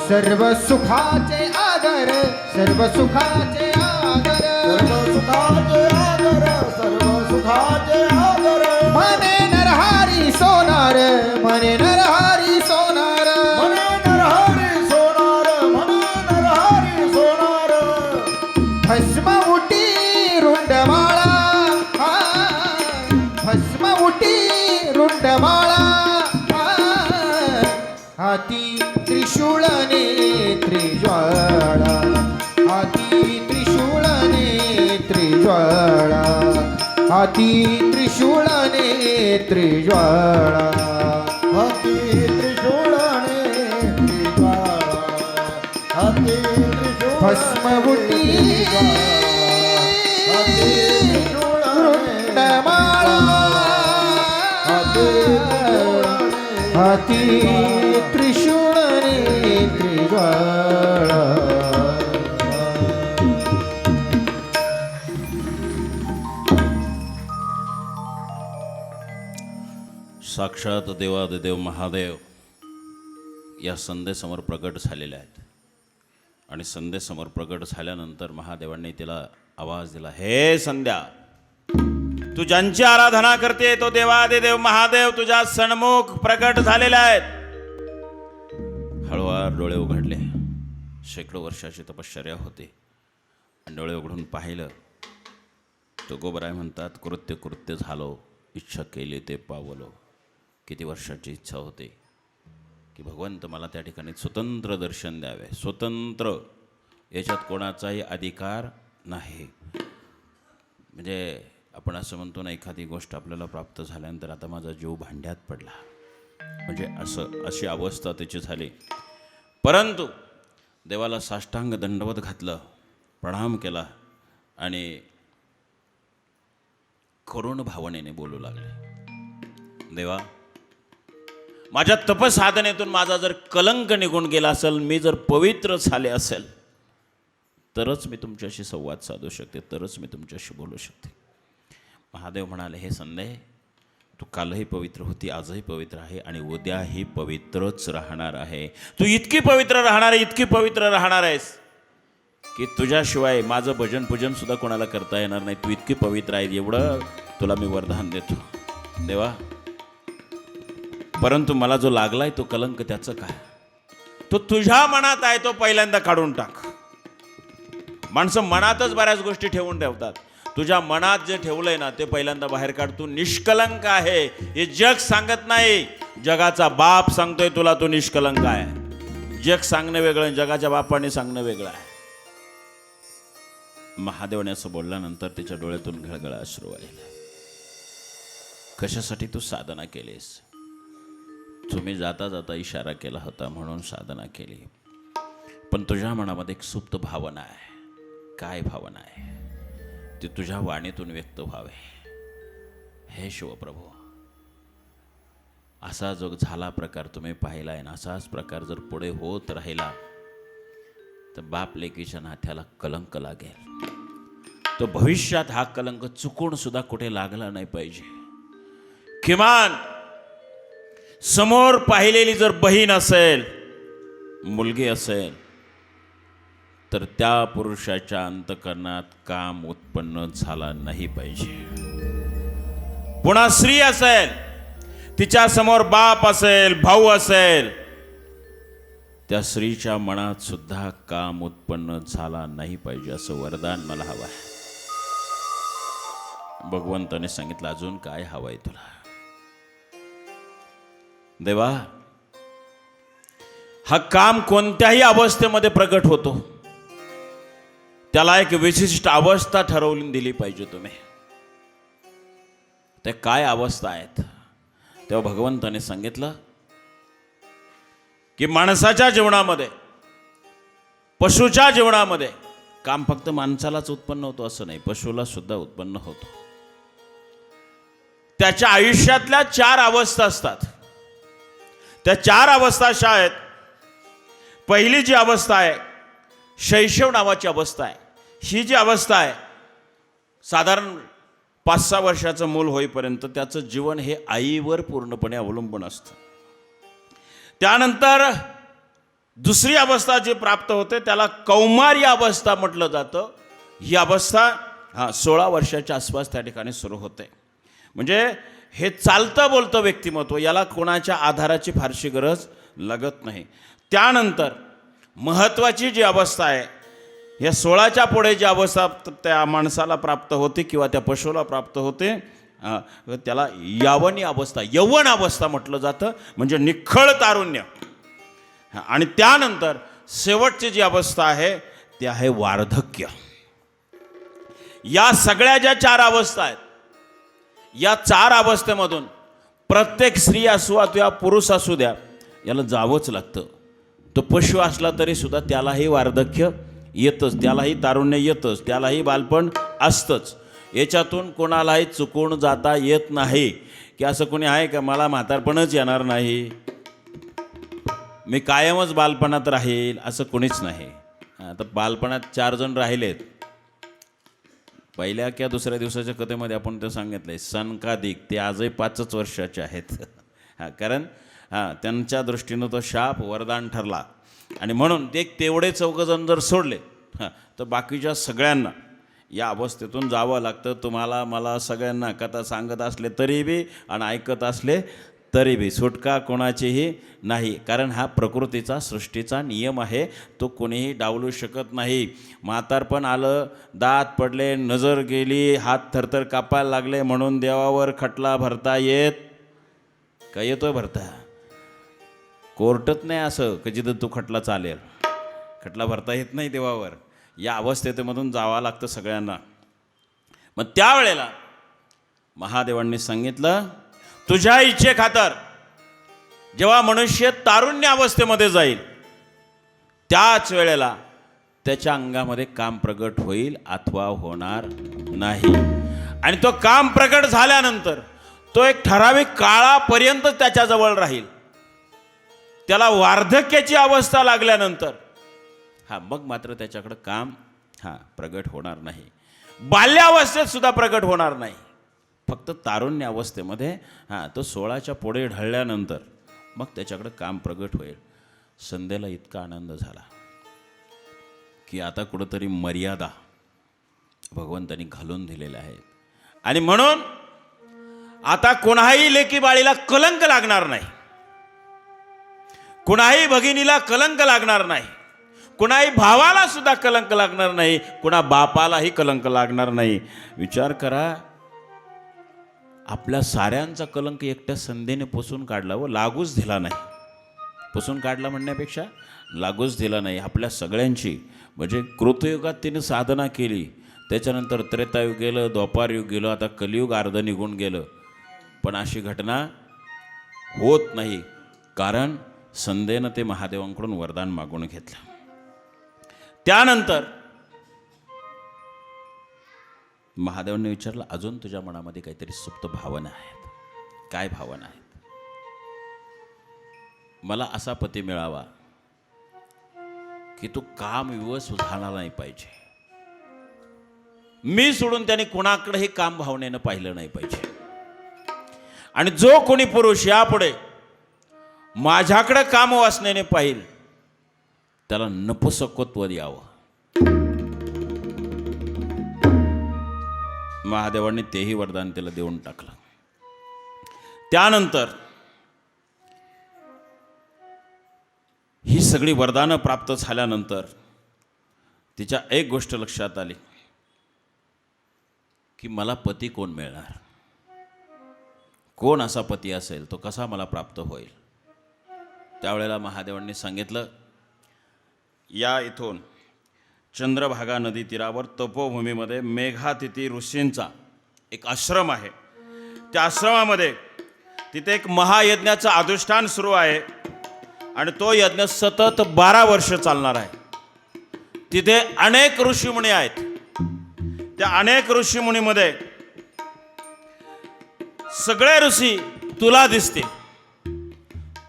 सर्व सुखाचे आदर सर्व सुखाचे आदर सर्व सुखाचे आदर सर्व सुखाचे आदर मने नरहारी सोनार मने नरहारी सोनार मने नरहरी सोनार मने नरहरी सोनार भस्म उटी रुंडमाळा भस्म उटी रुंडमाळा हाती त्रिशूळ नेत्री ज्वाळा हाती त्रिशूळ नेत्री ज्वाळा हाती त्रिशूळ नेत्री ज्वाळा हाती त्रिशूळ नेत्री ज्वाळा हाती त्रिशूळ भस्म उटी हाती त्रिशूळ रुंडमाळा हाती त्रिशूळ नेत्री ज्वाळा साक्षात देवादिदेव महादेव या संध्येसमोर प्रगट झालेले आहेत आणि संध्येसमोर प्रगट झाल्यानंतर महादेवांनी तिला आवाज दिला, हे संध्या. तू ज्यांची आराधना करते तो देवादिदेव महादेव तुझ्या सन्मुख प्रकट झालेले आहेत. हळूवार डोळे उघडले. शेकडो वर्षाची तपश्चर्या होती. आणि डोळे उघडून पाहिलं. तुकोबराय म्हणतात, कृत्य कृत्य झालो, इच्छा केली ते पावलो. किती वर्षाची इच्छा होती की भगवंत मला त्या ठिकाणी स्वतंत्र दर्शन द्यावे. स्वतंत्र, याच्यात कोणाचाही अधिकार नाही. म्हणजे आपण असं म्हणतो ना, एखादी गोष्ट आपल्याला प्राप्त झाल्यानंतर आता माझा जीव भांड्यात पडला, म्हणजे अशी अवस्था त्याची झाली. परंतु देवाला साष्टांग दंडवत घातलं, प्रणाम केला आणि करुण भावनेने बोलू लागले, देवा, माझ्या तपसाधनेतून माझा जर कलंक निघून गेला असेल, मी जर पवित्र झाले असेल, तरच मी तुमच्याशी संवाद साधू शकते, तरच मी तुमच्याशी बोलू शकते. महादेव म्हणाले, हे संदेह, तू कालही पवित्र होती, आजही पवित्र आहे आणि उद्याही पवित्रच राहणार आहे. तू इतकी पवित्र राहणार आहे, इतकी पवित्र राहणार आहेस की तुझ्याशिवाय माझं भजन पूजन सुद्धा कोणाला करता येणार नाही. तू इतकी पवित्र आहे, एवढं तुला मी वरदान देतो देवा. परंतु मला जो लागलाय तो कलंक, त्याचं काय? तो तुझ्या मनात आहे, तो पहिल्यांदा काढून टाक. माणसं मनातच बऱ्याच गोष्टी ठेवून ठेवतात. तुझ्या मनात जे ठेवलंय ना, ते पहिल्यांदा बाहेर काढ. तू निष्कलंक आहे, हे जग सांगत नाही. जगाचा बाप सांगतोय तुला तू निष्कलंक आहे. जग सांगणं वेगळं, जगाच्या बापाने सांगणं वेगळं आहे. महादेवने असं बोलल्यानंतर तिच्या डोळ्यातून घळघळ अश्रू आले. कशासाठी तू साधना केलीस? तुम्ही जाता जाता इशारा केला होता म्हणून साधना केली. पण तुझ्या मनामध्ये एक सुप्त भावना आहे. काय भावना आहे? ती तुझ्या वाणीतून व्यक्त व्हावे. हे शिवप्रभू, असा जो झाला प्रकार तुम्ही पाहिलाय ना, असाच प्रकार जर पुढे होत राहिला तर बाप लेकीच्या नात्याला कलंक लागेल. तो भविष्यात हा कलंक चुकून सुद्धा कुठे लागला नाही पाहिजे. किमान समोर पाहिलेली जर बहीण असेल, मुलगी असेल, तर त्या पुरुषाच्या अंतकरणात काम उत्पन्न झाला नाही पाहिजे. पुन्हा स्त्री असेल, तिच्या समोर बाप असेल, भाऊ असेल, त्या स्त्रीच्या मनात सुद्धा काम उत्पन्न झाला नाही पाहिजे, असं वरदान मला हवं आहे. भगवंताने सांगितलं, अजून काय हवंय तुला? देवा, हा काम कोणत्याही अवस्थेमध्ये प्रकट होतो. त्याला एक विशिष्ट अवस्था ठरवून दिली पाहिजे तुम्ही. ते काय अवस्था आहेत? तेव्हा भगवंताने सांगितलं की माणसाच्या जीवनामध्ये, पशुच्या जीवनामध्ये काम फक्त माणसालाच उत्पन्न होतो असं नाही, पशुला सुद्धा उत्पन्न होतो. त्याच्या आयुष्यातल्या 4 अवस्था असतात. त्या 4 अवस्था अशा आहेत. पहिली जी अवस्था आहे, शैशव नावाची अवस्था आहे. ही जी अवस्था आहे, साधारण 5-6 वर्षाचं मूल होईपर्यंत त्याचं जीवन हे आईवर पूर्णपणे अवलंबून असतं. त्यानंतर दुसरी अवस्था जी प्राप्त होते त्याला कौमारी अवस्था म्हटलं जातं. ही अवस्था 16 वर्षाच्या आसपास त्या ठिकाणी सुरू होते. म्हणजे हे चालतं बोलतं व्यक्तिमत्व, याला कोणाच्या आधाराची फारशी गरज लागत नाही. त्यानंतर महत्त्वाची जी अवस्था आहे, या 16च्या पुढे जी अवस्था त्या माणसाला प्राप्त होते किंवा त्या पशुला प्राप्त होते, त्याला यावनी अवस्था, यौवन अवस्था म्हटलं जातं, म्हणजे निखळ तारुण्य. आणि त्यानंतर शेवटची जी अवस्था आहे ती आहे वार्धक्य. या सगळ्या ज्या 4 अवस्था आहेत, या 4 अवस्थेमधून प्रत्येक स्त्री असू अथवा पुरुष असू द्या, याला जावंच लागतं. तो पशु असला तरी सुद्धा त्यालाही वार्धक्य येतच, त्यालाही तारुण्य येतच, त्यालाही बालपण असतंच. याच्यातून कोणालाही चुकून जाता येत नाही की असं कोणी आहे का मला म्हातारपणच येणार नाही, मी कायमच बालपणात राहील, असं कोणीच नाही. आता बालपणात 4 जण राहिलेत. पहिल्या किंवा दुसऱ्या दिवसाच्या कथेमध्ये आपण ते सांगितलंय, सनकादिक ते आजही 5च वर्षाचे आहेत. कारण त्यांच्या दृष्टीनं तो शाप वरदान ठरला. आणि म्हणून ते तेवढे 4 जण जर सोडले तर बाकीच्या सगळ्यांना या अवस्थेतून जावं लागतं तुम्हाला मला सगळ्यांना कथा सांगत असले तरी बी आणि ऐकत असले तरी बी सुटका कोणाचीही नाही. कारण हा प्रकृतीचा सृष्टीचा नियम आहे, तो कोणीही डावलू शकत नाही. म्हातारपण आलं, दात पडले, नजर गेली, हात थरथर कापायला लागले म्हणून देवावर खटला भरता येत का? येतोय भरता. कोर्टच नाही असं की जिथं तू खटला चालेल, खटला भरता येत नाही देवावर. या अवस्थेमधून जावं लागतं सगळ्यांना. मग त्यावेळेला महादेवांनी सांगितलं तुझ्या इच्छेखातर जेव्हा मनुष्य तारुण्य अवस्थेमध्ये जाईल त्याच वेळेला त्याच्या अंगामध्ये काम प्रगट होईल अथवा होणार नाही. आणि तो काम प्रगट झाल्यानंतर तो एक ठराविक काळापर्यंत त्याच्याजवळ राहील. त्याला वार्धक्याची अवस्था लागल्यानंतर मग मात्र त्याच्याकडं काम प्रगट होणार नाही. बाल्यावस्थेत सुद्धा प्रगट होणार नाही. फक्त तारुण्य अवस्थेमध्ये तो 16च्या पुढे ढळल्यानंतर मग त्याच्याकडं काम प्रगट होईल. संध्येला इतका आनंद झाला की आता कुठंतरी मर्यादा भगवंतांनी घालून दिलेल्या आहेत. आणि म्हणून आता कोणाही लेकी बाळीला कलंक लागणार नाही, कुणाही भगिनीला कलंक लागणार नाही, कुणाही भावाला सुद्धा कलंक लागणार नाही, कुणा बापालाही कलंक लागणार नाही. विचार करा, आपल्या साऱ्यांचा कलंक एकट्या संध्येने पुसून काढला व लागूच दिला नाही. पुसून काढला म्हणण्यापेक्षा लागूच दिला नाही. आपल्या सगळ्यांची म्हणजे कृतयुगात तिने साधना केली, त्याच्यानंतर त्रेतायुग गेलं, द्वापारयुग गेलं, आता कलियुग अर्ध निघून गेलं, पण अशी घटना होत नाही. कारण संध्येनं ते महादेवांकडून वरदान मागून घेतलं. त्यानंतर महादेवांनी विचारलं अजून तुझ्या मनामध्ये काहीतरी सुप्त भावना आहेत. काय भावना आहेत? मला असा पती मिळावा की तू काम विवश झाला नाही पाहिजे, मी सोडून त्याने कोणाकडेही काम भावनेनं पाहिलं नाही पाहिजे, आणि जो कोणी पुरुष यापुढे माझ्याकडे काम वासनेने पाहिल त्याला नपुसकत्व द्यावं. महादेवांनी तेही वरदान त्याला देऊन टाकलं. त्यानंतर ही सगळी वरदानं प्राप्त झाल्यानंतर तिच्या एक गोष्ट लक्षात आली की मला पती कोण मिळणार, कोण असा पती असेल, तो कसा मला प्राप्त होईल. त्यावेळेला महादेवांनी सांगितलं या इथून चंद्रभागा नदी तीरावर तपोभूमीमध्ये मेघातिथी ऋषींचा एक आश्रम आहे. त्या आश्रमामध्ये तिथे एक महायज्ञाचं अनुष्ठान सुरू आहे आणि तो यज्ञ सतत 12 वर्ष चालणार आहे. तिथे अनेक ऋषीमुनी आहेत. त्या अनेक ऋषीमुनीमध्ये सगळे ऋषी तुला दिसतील,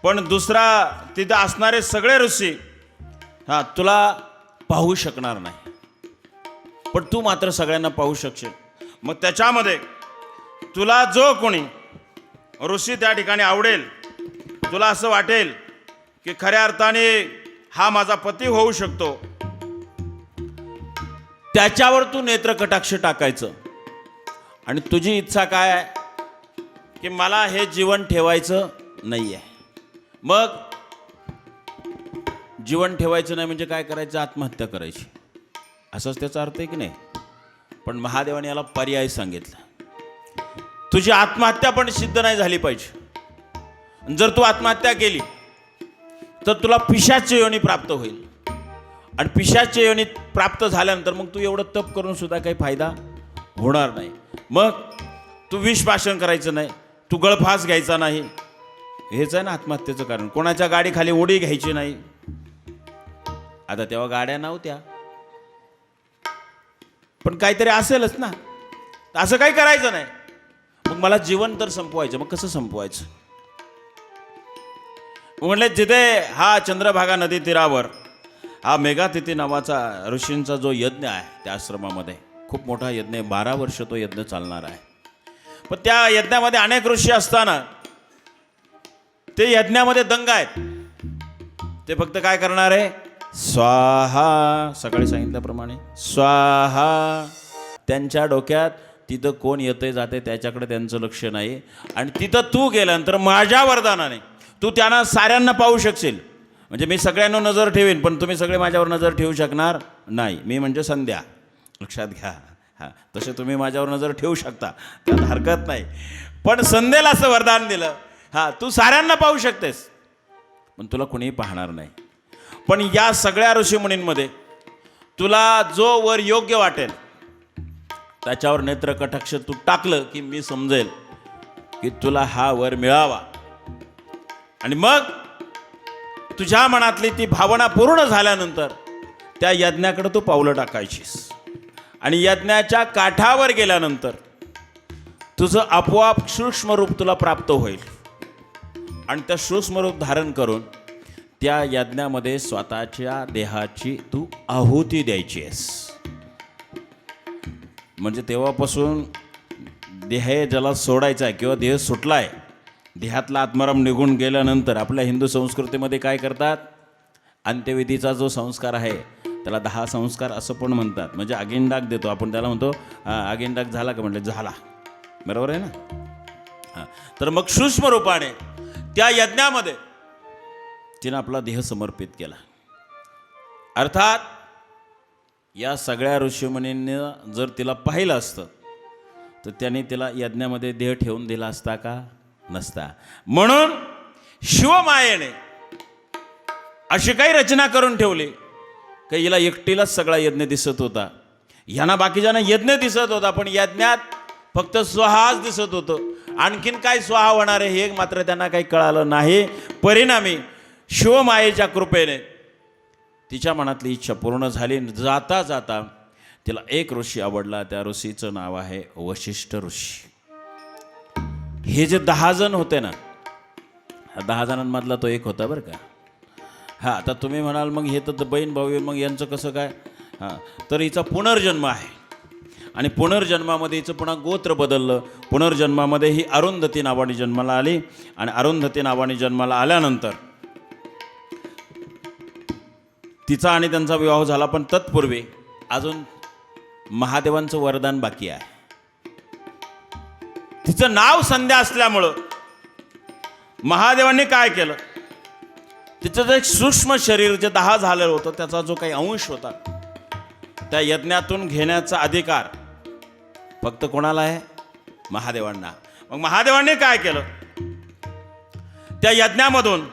पण दुसरा तिथे असणारे सगळे ऋषी तुला पाहू शकणार नाही, पण तू मात्र सगळ्यांना पाहू शकशील. मग त्याच्यामध्ये तुला जो कोणी ऋषी त्या ठिकाणी आवडेल, तुला असं वाटेल की खऱ्या अर्थाने हा माझा पती होऊ शकतो, त्याच्यावर तू नेत्रकटाक्ष टाकायचं. आणि तुझी इच्छा काय आहे की मला हे जीवन ठेवायचं नाही आहे. मग जीवन ठेवायचं नाही म्हणजे काय करायचं? आत्महत्या करायची, असंच त्याचा अर्थ आहे की नाही. पण महादेवाने याला पर्याय सांगितला. तुझी आत्महत्या पण सिद्ध नाही झाली पाहिजे. जर तू आत्महत्या केली तर तुला पिशाच योनी प्राप्त होईल, आणि पिशाच योनी प्राप्त झाल्यानंतर मग तू एवढं तप करून सुद्धा काही फायदा होणार नाही. मग तू विषपाशन करायचं नाही, तू गळफास घ्यायचा नाही, हेच आहे ना आत्महत्येचं कारण. कोणाच्या गाडीखाली उडी घ्यायची नाही. आता तेव्हा गाड्या नव्हत्या, पण काहीतरी असेलच ना, असं काही करायचं नाही. मग मला जीवन तर संपवायचं. मग कसं संपवायचं? म्हणले जिथे हा चंद्रभागा नदी तीरावर हा मेघातिथी नावाचा ऋषींचा जो यज्ञ आहे त्या आश्रमामध्ये खूप मोठा यज्ञ आहे. 12 वर्ष तो यज्ञ चालणार आहे. पण त्या यज्ञामध्ये अनेक ऋषी असताना ते यज्ञामध्ये दंग आहेत. ते फक्त काय करणार आहे? स्वाहा, सकाळी सांगितल्याप्रमाणे स्वाहा त्यांच्या डोक्यात तिथं कोण येतंय जाते त्याच्याकडे त्यांचं लक्ष नाही. आणि तिथं तू गेल्यानंतर माझ्या वरदानाने तू त्यांना साऱ्यांना पाहू शकशील. म्हणजे मी सगळ्यांना नजर ठेवीन, पण तुम्ही सगळे माझ्यावर नजर ठेवू शकणार नाही. मी म्हणजे संध्या, लक्षात घ्या. हां, तसे तुम्ही माझ्यावर नजर ठेवू शकता, त्यात हरकत नाही. पण संध्येला असं वरदान दिलं, हां तू साऱ्यांना पाहू शकतेस पण तुला कुणीही पाहणार नाही. पण या सगळ्या ऋषीमुनींमध्ये तुला जो वर योग्य वाटेल त्याच्यावर नेत्रकटाक्ष तू टाकलं की मी समजेल की तुला हा वर मिळावा. आणि मग तुझ्या मनातली ती भावना पूर्ण झाल्यानंतर त्या यज्ञाकडे तू पावलं टाकायचीस. आणि यज्ञाच्या काठावर गेल्यानंतर तुझं आपोआप सूक्ष्म रूप तुला प्राप्त होईल. आणि त्या सूक्ष्म रूप धारण करून त्या यज्ञामध्ये स्वतःच्या देहाची तू आहुती द्यायची आहेस. म्हणजे तेव्हापासून देह ज्याला सोडायचा आहे किंवा देह सुटला आहे, देहातला आत्माराम निघून गेल्यानंतर आपल्या हिंदू संस्कृतीमध्ये काय करतात, अंत्यविधीचा जो संस्कार आहे त्याला 10 संस्कार असं पण म्हणतात. म्हणजे आगिंडाक देतो आपण, त्याला म्हणतो आगिंडाक झाला का, म्हटलं झाला, बरोबर आहे ना. हां, तर मग सूक्ष्म रूपाने त्या यज्ञामध्ये तिनं आपला देह समर्पित केला. अर्थात या सगळ्या ऋषीमुनींनी जर तिला पाहिलं असतं तर त्यांनी तिला यज्ञामध्ये देह ठेवून दिला असता का, नसता. म्हणून शिवमायेने अशी काही रचना करून ठेवली की हिला एकटीलाच सगळा यज्ञ दिसत होता. ह्यांना बाकीच्यांना यज्ञ दिसत होता, पण यज्ञात फक्त स्वहाच दिसत होतं. आणखीन काय स्वाहा होणार आहे हे मात्र त्यांना काही कळालं नाही. परिणामी शिवमायेच्या कृपेने तिच्या मनातली इच्छा पूर्ण झाली. जाता जाता तिला एक ऋषी आवडला. त्या ऋषीचं नाव आहे वशिष्ठ ऋषी. हे जे 10 जण होते ना, ह्या 10 जणांमधला तो एक होता बरं का. हां, आता तुम्ही म्हणाल मग हे तर बहीण भाऊ, मग यांचं कसं काय. हां, तर हिचा पुनर्जन्म आहे. आणि पुनर्जन्मामध्ये हिचं पुन्हा गोत्र बदललं. पुनर्जन्मामध्ये ही अरुंधती नावाने जन्माला आली. आणि अरुंधती नावाने जन्माला आल्यानंतर तिचा आणि त्यांचा विवाह झाला. पण तत्पूर्वी अजून महादेवांचं वरदान बाकी आहे. तिचं नाव संध्या असल्यामुळं महादेवांनी काय केलं, तिचं जे सूक्ष्म शरीर जे 10 झालेलं होतं त्याचा जो काही अंश होता त्या यज्ञातून घेण्याचा अधिकार फक्त कोणाला आहे, महादेवांना. मग महादेवांनी काय केलं, त्या यज्ञामधून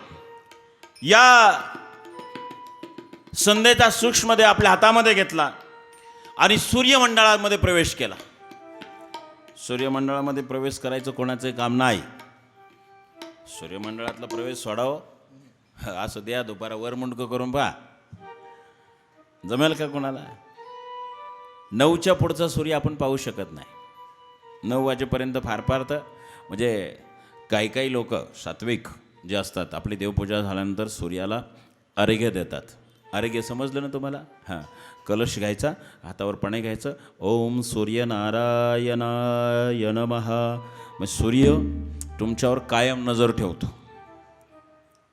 या संध्येचा सूक्ष्मदेह आपल्या हातामध्ये घेतला आणि सूर्यमंडळामध्ये प्रवेश केला. सूर्यमंडळामध्ये प्रवेश करायचं कोणाचं काम नाही. सूर्यमंडळातला प्रवेश सोडावं असं द्या, दुपारा वर मुंडकं करून पहा, जमेल का कोणाला. 9च्या पुढचा सूर्य आपण पाहू शकत नाही. 9 वाजेपर्यंत फार फार तर म्हणजे काही काही लोक सात्विक जे असतात आपली देवपूजा झाल्यानंतर सूर्याला अर्घ्य देतात. अर्घ्य समजलं ना तुम्हाला. हां, कलश घ्यायचा, हातावर पाणी घ्यायचं, ओम सूर्यनारायणाय नमः. मग सूर्य तुमच्यावर कायम नजर ठेवतो.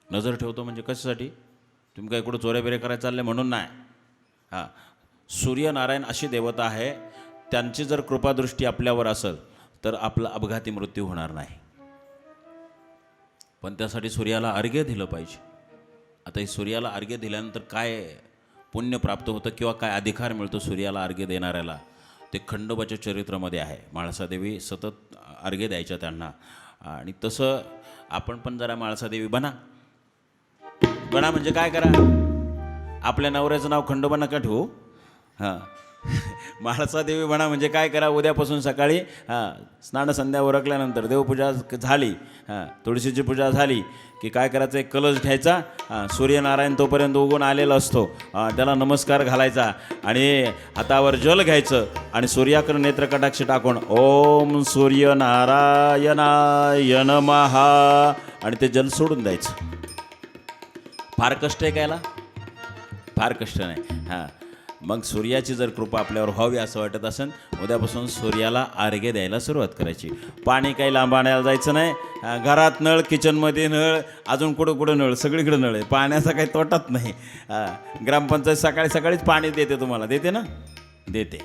नजर ठेवतो म्हणजे कशासाठी, तुम्ही काय कुठं चोऱ्या बिऱ्या करायला चालले म्हणून नाही. हां, सूर्यनारायण अशी देवता आहे, त्यांची जर कृपादृष्टी आपल्यावर असेल तर आपला अपघाती मृत्यू होणार नाही. पण त्यासाठी सूर्याला अर्घ्य दिलं पाहिजे. आता हे सूर्याला अर्घ्य दिल्यानंतर काय पुण्य प्राप्त होतं किंवा काय अधिकार मिळतो सूर्याला अर्घ्य देणाऱ्याला, ते खंडोबाच्या चरित्रामध्ये आहे. म्हाळसादेवी सतत अर्घ्य द्यायच्या त्यांना. आणि तसं आपण पण जरा म्हाळसादेवी बना. बना म्हणजे काय करा, आपल्या नवऱ्याचं नाव खंडोबा नका ठेवू. हां, म्हाळसादेवी बना म्हणजे काय करा, उद्यापासून सकाळी स्नान संध्या उरकल्यानंतर देवपूजा झाली, तुळशीची पूजा झाली की काय करायचं, एक कलश घ्यायचा. सूर्यनारायण तोपर्यंत उगवून आलेला असतो, त्याला नमस्कार घालायचा आणि हातावर जल घ्यायचं आणि सूर्याकडे नेत्रकटाक्ष टाकून ओम सूर्यनारायणाय नमः आणि ते जल सोडून द्यायचं. फार कष्ट आहे कायला, फार कष्ट नाही. हां, मग सूर्याची जर कृपा आपल्यावर व्हावी असं वाटत असेल, उद्यापासून सूर्याला अर्घ्य द्यायला सुरुवात करायची. पाणी काही लांब आणायला जायचं नाही. घरात नळ, किचनमध्ये नळ, अजून कुठं कुठं नळ, सगळीकडे नळ आहे. पाण्याचा काही तोटाच नाही. ग्रामपंचायत सकाळी सकाळीच पाणी देते तुम्हाला, देते ना, देते.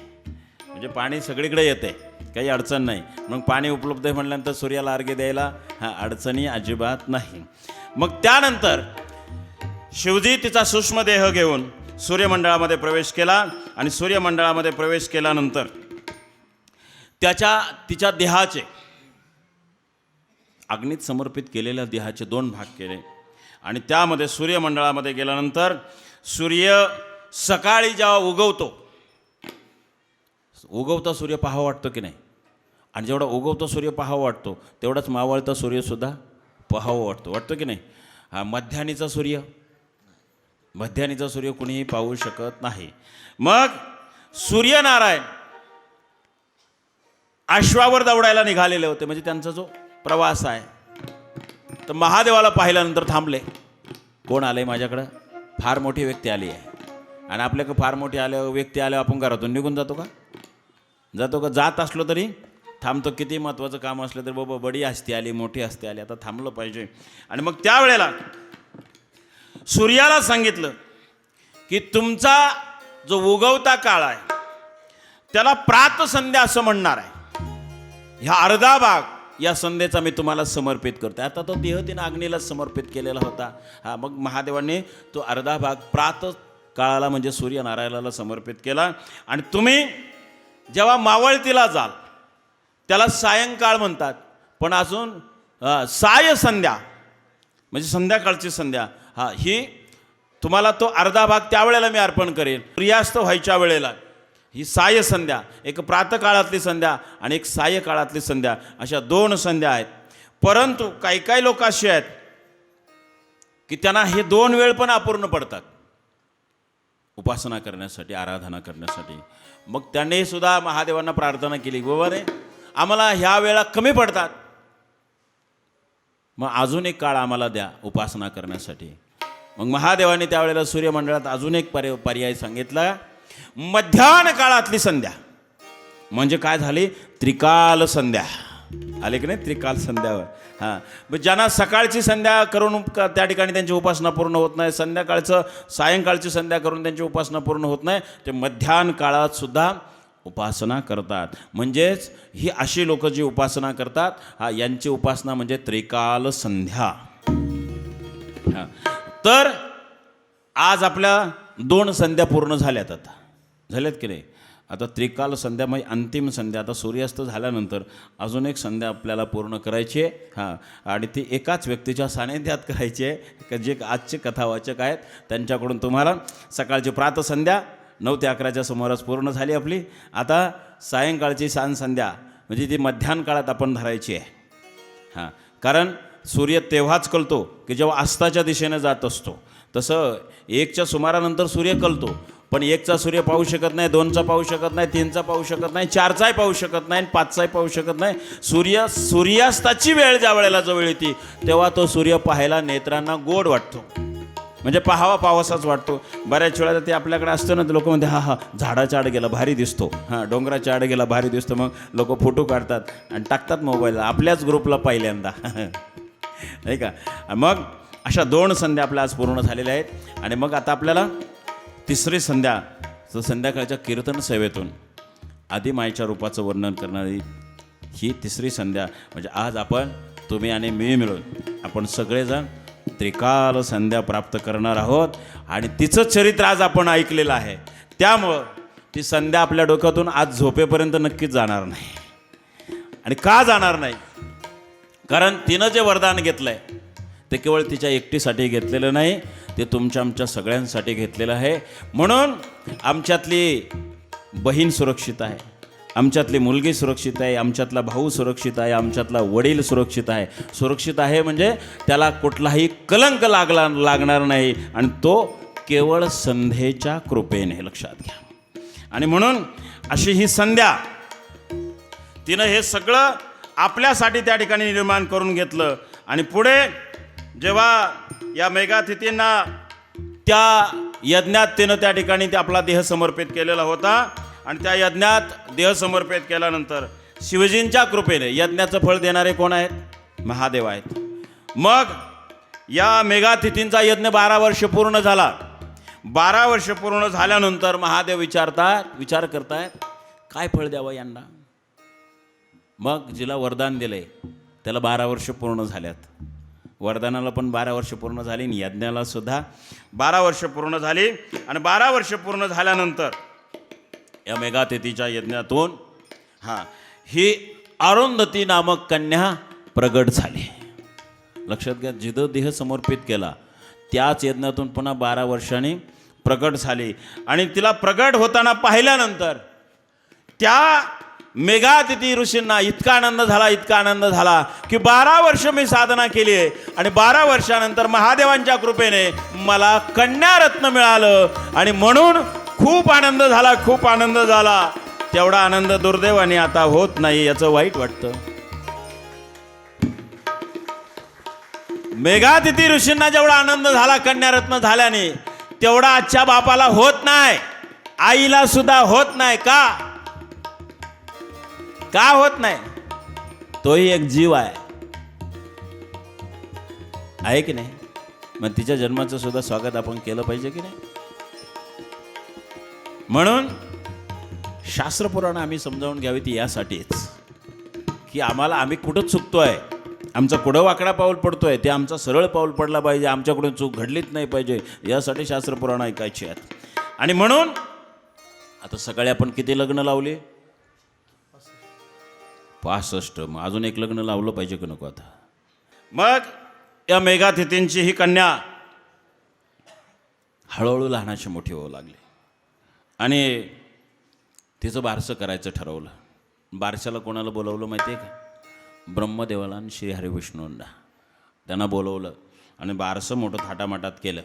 म्हणजे पाणी सगळीकडे येते, काही अडचण नाही. मग पाणी उपलब्ध आहे म्हटल्यानंतर सूर्याला अर्घ्य द्यायला अडचणी अजिबात नाही. मग त्यानंतर शिवजी तिचा सूक्ष्म देह घेऊन सूर्यमंडळामध्ये प्रवेश केला आणि सूर्यमंडळामध्ये प्रवेश केल्यानंतर तिच्या देहाचे अग्नीत समर्पित केलेल्या देहाचे 2 भाग केले आणि त्यामध्ये सूर्यमंडळामध्ये गेल्यानंतर सूर्य सकाळी जेव्हा उगवता सूर्य पाहावा वाटतो की नाही, आणि जेवढा उगवता सूर्य पाहावा वाटतो तेवढाच मावळता सूर्यसुद्धा पाहावा वाटतो की नाही. मध्याह्नीचा सूर्य कुणीही पाहू शकत नाही. मग सूर्यनारायण अश्वावर दौडायला निघालेले होते, म्हणजे त्यांचा जो प्रवास आहे. तर महादेवाला पाहिल्यानंतर थांबले. कोण आले माझ्याकडं? फार मोठी व्यक्ती आली आहे. आणि आपल्याकडं फार मोठी व्यक्ती आल्यावर आपण घरातून निघून जातो का? जात असलो तरी थांबतो. किती महत्त्वाचं काम असलं तरी बाबा बडी हस्ती आली, मोठी हस्ती आली, आता थांबलं पाहिजे. आणि मग त्यावेळेला सूर्याला सांगितलं की तुमचा जो उगवता काळ आहे त्याला प्रातसंध्या असं म्हणणार आहे. ह्या अर्धा भाग या संध्येचा मी तुम्हाला समर्पित करतो. आता तो देह तिनं अग्नीला समर्पित केलेला होता. मग महादेवांनी तो अर्धा भाग प्रात काळाला म्हणजे सूर्यनारायणाला समर्पित केला. आणि तुम्ही जेव्हा मावळतीला जाल त्याला सायंकाळ म्हणतात, पण अजून साय संध्या म्हणजे संध्याकाळची संध्या ही तुम्हाला तो अर्धा भाग त्यावेळेला मी अर्पण करेन. सूर्यास्त व्हायच्या वेळेला ही साय संध्या, एक प्रातकाळातली संध्या आणि एक साय काळातली संध्या, अशा 2 संध्या आहेत. परंतु काही लोक असे आहेत की त्यांना हे 2 वेळ पण अपूर्ण पडतात उपासना करण्यासाठी, आराधना करण्यासाठी. मग त्यांनी सुद्धा महादेवांना प्रार्थना केली, बाबा रे आम्हाला ह्या वेळा कमी पडतात, मग अजून एक काळ आम्हाला द्या उपासना करण्यासाठी. मग महादेवांनी त्यावेळेला सूर्यमंडळात अजून एक पर्याय सांगितला, मध्याह्न काळातली संध्या. म्हणजे काय झाली? त्रिकाल संध्या आले की नाही? त्रिकाल संध्यावर मग ज्यांना सकाळची संध्या करून त्या ठिकाणी त्यांची उपासना पूर्ण होत नाही, सायंकाळची संध्या करून त्यांची उपासना पूर्ण होत नाही, ते मध्याह्न काळात सुद्धा उपासना करतात. म्हणजेच ही अशी लोक जी उपासना करतात यांची उपासना म्हणजे त्रिकाल संध्या. तर आज आपल्या 2 संध्या पूर्ण झाल्यात. आता झाल्यात की नाही? आता त्रिकाल संध्या म्हणजे अंतिम संध्या. आता सूर्यास्त झाल्यानंतर अजून एक संध्या आपल्याला पूर्ण करायची आहे. आणि ती एकाच व्यक्तीच्या सानिध्यात करायची आहे, जे आजचे कथावाचक आहेत त्यांच्याकडून. तुम्हाला सकाळची प्रातसंध्या 9 ते 11च्या सुमारास पूर्ण झाली आपली. आता सायंकाळची संध्या म्हणजे ती मध्याह्न काळात आपण धरायची आहे. कारण सूर्य तेव्हाच कळतो की जेव्हा अस्ताच्या दिशेने जात असतो. तसं 1च्या सुमारानंतर सूर्य कळतो, पण 1चा सूर्य पाहू शकत नाही, 2चा पाहू शकत नाही, 3चा पाहू शकत नाही, 4चाही पाहू शकत नाही, 5चाही पाहू शकत नाही. सूर्यास्ताची वेळ ज्या वेळेला जवळ येते तेव्हा तो सूर्य पाहायला नेत्रांना गोड वाटतो, म्हणजे पाहावासाच वाटतो. बऱ्याच वेळेला ते आपल्याकडे असतं ना, लोक म्हणते झाडाच्या आड गेला भारी दिसतो, डोंगराच्या आड गेला भारी दिसतो. मग लोक फोटो काढतात आणि टाकतात मोबाईलला, आपल्याच ग्रुपला पहिल्यांदा नाही का. मग अशा 2 संध्या आपल्या आज पूर्ण झालेल्या आहेत. आणि मग आता आपल्याला तिसरी संध्या, संध्याकाळच्या कीर्तन सेवेतून आदिमायेच्या रूपाचं वर्णन करणारी ही तिसरी संध्या. म्हणजे आज आपण, तुम्ही आणि मी मिळून आपण सगळेजण त्रिकाल संध्या प्राप्त करणार आहोत. आणि तिचं चरित्र आज आपण ऐकलेलं आहे. त्यामुळं ती संध्या आपल्या डोक्यातून आज झोपेपर्यंत नक्कीच जाणार नाही. आणि का जाणार नाही? कारण तिनं जे वरदान घेतलं आहे ते केवळ तिच्या एकटीसाठी घेतलेलं नाही, ते आमच्या सगळ्यांसाठी घेतलेलं आहे. म्हणून आमच्यातली बहीण सुरक्षित आहे, आमच्यातली मुलगी सुरक्षित आहे, आमच्यातला भाऊ सुरक्षित आहे, आमच्यातला वडील सुरक्षित आहे. सुरक्षित आहे म्हणजे त्याला कुठलाही कलंक लागणार नाही, आणि तो केवळ संध्येच्या कृपेने, लक्षात घ्या. आणि म्हणून अशी ही संध्या तिनं हे सगळं आपल्यासाठी त्या ठिकाणी निर्माण करून घेतलं. आणि पुढे जेव्हा या मेघातिथींना त्या यज्ञात तिनं त्या ठिकाणी ते आपला देह समर्पित केलेला होता. आणि त्या यज्ञात देह समर्पित केल्यानंतर शिवजींच्या कृपेने यज्ञाचं फळ देणारे कोण आहेत? महादेव आहेत. मग या मेघातिथींचा यज्ञ 12 वर्ष पूर्ण झाला. 12 वर्ष पूर्ण झाल्यानंतर महादेव विचार करतायत काय फळ द्यावं यांना. मग जिला वरदान दिलंय त्याला 12 वर्ष पूर्ण झाल्यात. वरदानाला पण 12 वर्ष पूर्ण झाली आणि यज्ञाला सुद्धा 12 वर्ष पूर्ण झाली. आणि 12 वर्ष पूर्ण झाल्यानंतर या मेघातिथीच्या यज्ञातून ही अरुंधती नामक कन्या प्रगट झाली. लक्षात घ्या, जिथं देह समर्पित केला त्याच यज्ञातून पुन्हा 12 वर्षांनी प्रगट झाली. आणि तिला प्रगट होताना पाहिल्यानंतर त्या मेघातिथी ऋषींना इतका आनंद झाला की 12 वर्ष मी साधना केली आहे आणि 12 वर्षानंतर महादेवांच्या कृपेने मला कन्यारत्न मिळालं आणि म्हणून खूप आनंद झाला. तेवढा आनंद दुर्दैवाने आता होत नाही, याचं वाईट वाटतं. मेघातिथी ऋषींना जेवढा आनंद झाला कन्यारत्न झाल्याने तेवढा आजच्या बापाला होत नाही, आईला सुद्धा होत नाही. का होत नाही? तोही एक जीव आहे की नाही? मग तिच्या जन्माचं सुद्धा स्वागत आपण केलं पाहिजे की नाही? म्हणून शास्त्रपुराण आम्ही समजावून घ्यावी ती यासाठीच की आम्ही कुठं चुकतोय, आमचं कुठं वाकडा पाऊल पडतोय ते आमचा सरळ पाऊल पडला पाहिजे, आमच्याकडून चूक घडलीच नाही पाहिजे, यासाठी शास्त्रपुराण ऐकायची आहेत. आणि म्हणून आता सकाळी आपण किती लग्न लावले? 65. मग अजून एक लग्न लावलं पाहिजे की नको आता? मग या मेघातिथींची ही कन्या हळूहळू लहानाची मोठी होऊ लागली आणि तिचं बारसं करायचं ठरवलं. बारशाला कोणाला बोलवलं माहिती आहे का? ब्रह्मदेवाला आणि श्री हरिविष्णूंना त्यांना बोलवलं आणि बारसं मोठं थाटामाटात केलं.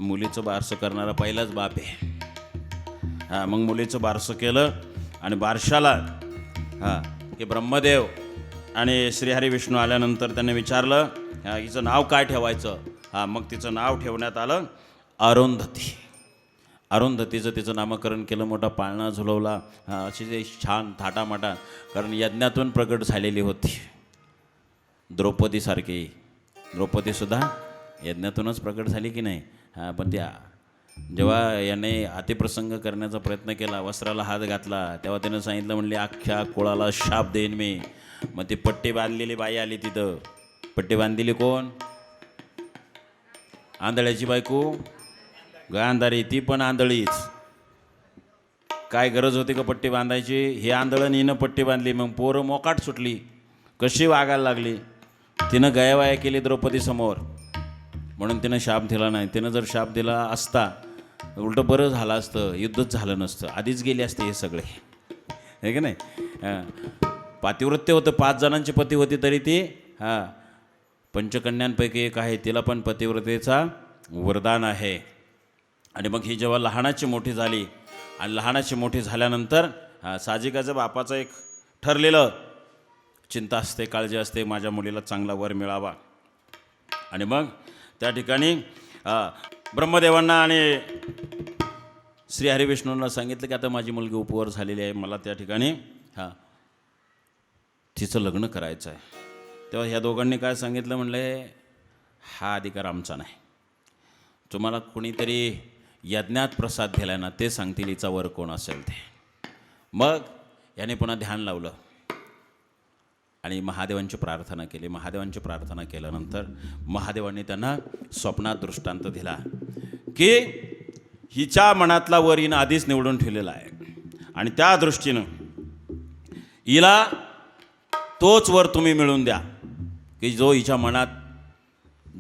मुलीचं बारसं करणारा पहिलाच बाप आहे. मग मुलीचं बारसं केलं आणि बारशाला की ब्रह्मदेव आणि श्रीहरी विष्णू आल्यानंतर त्यांनी विचारलं हिचं नाव काय ठेवायचं. मग तिचं नाव ठेवण्यात आलं अरुंधती. अरुंधतीचं तिचं नामकरण केलं, मोठा पाळणा झुलवला. अशी ते छान थाटामाटा, कारण यज्ञातून प्रगट झालेली होती द्रौपदीसारखी. द्रौपदीसुद्धा यज्ञातूनच प्रगट झाली की नाही? पण त्या जेव्हा याने अतिप्रसंग करण्याचा प्रयत्न केला, वस्त्राला हात घातला, तेव्हा त्यानं सांगितलं, म्हणले अख्ख्या कुळाला शाप देईन मी. मग ती पट्टी बांधलेली बाई आली तिथं. पट्टी बांधलेली कोण? आंधळ्याची बायको गांधारी, ती पण आंधळीच. काय गरज होती का पट्टी बांधायची? हे आंधळं हिनं पट्टी बांधली. मग पोरं मोकाट सुटली, कशी वागायला लागली. तिनं गयावाया केली द्रौपदीसमोर, म्हणून तिनं शाप दिला नाही. तिनं जर शाप दिला असता उलटं बरं झालं असतं, युद्धच झालं नसतं, आधीच गेले असते हे सगळे, हे की नाही? पातिव्रत्य होतं, 5 जणांची पती होती तरी ती पंचकन्यांपैकी एक आहे, तिला पण पतिव्रतेचा वरदान आहे. आणि मग ही जेव्हा लहानाची मोठी झाली आणि लहानाची मोठी झाल्यानंतर साहजिकच बापाचं एक ठरलेलं चिंता असते, काळजी असते, माझ्या मुलीला चांगला वर मिळावा. आणि मग त्या ठिकाणी ब्रह्मदेवांना आणि श्री हरिविष्णूंना सांगितलं की आता माझी मुलगी उपवर झालेली आहे, मला त्या ठिकाणी तिचं लग्न करायचं आहे. तेव्हा ह्या दोघांनी काय सांगितलं, म्हणले हा अधिकार आमचा नाही, तुम्हाला कोणीतरी यज्ञात प्रसाद दिला ना ते सांगतील हिचा वर कोण असेल ते. मग याने पुन्हा ध्यान लावलं आणि महादेवांची प्रार्थना केली. महादेवांची प्रार्थना केल्यानंतर महादेवांनी त्यांना स्वप्नात दृष्टांत दिला की हिच्या मनातला वर हिनं आधीच निवडून ठेवलेला आहे आणि त्या दृष्टीनं हिला तोच वर तुम्ही मिळवून द्या की जो हिच्या मनात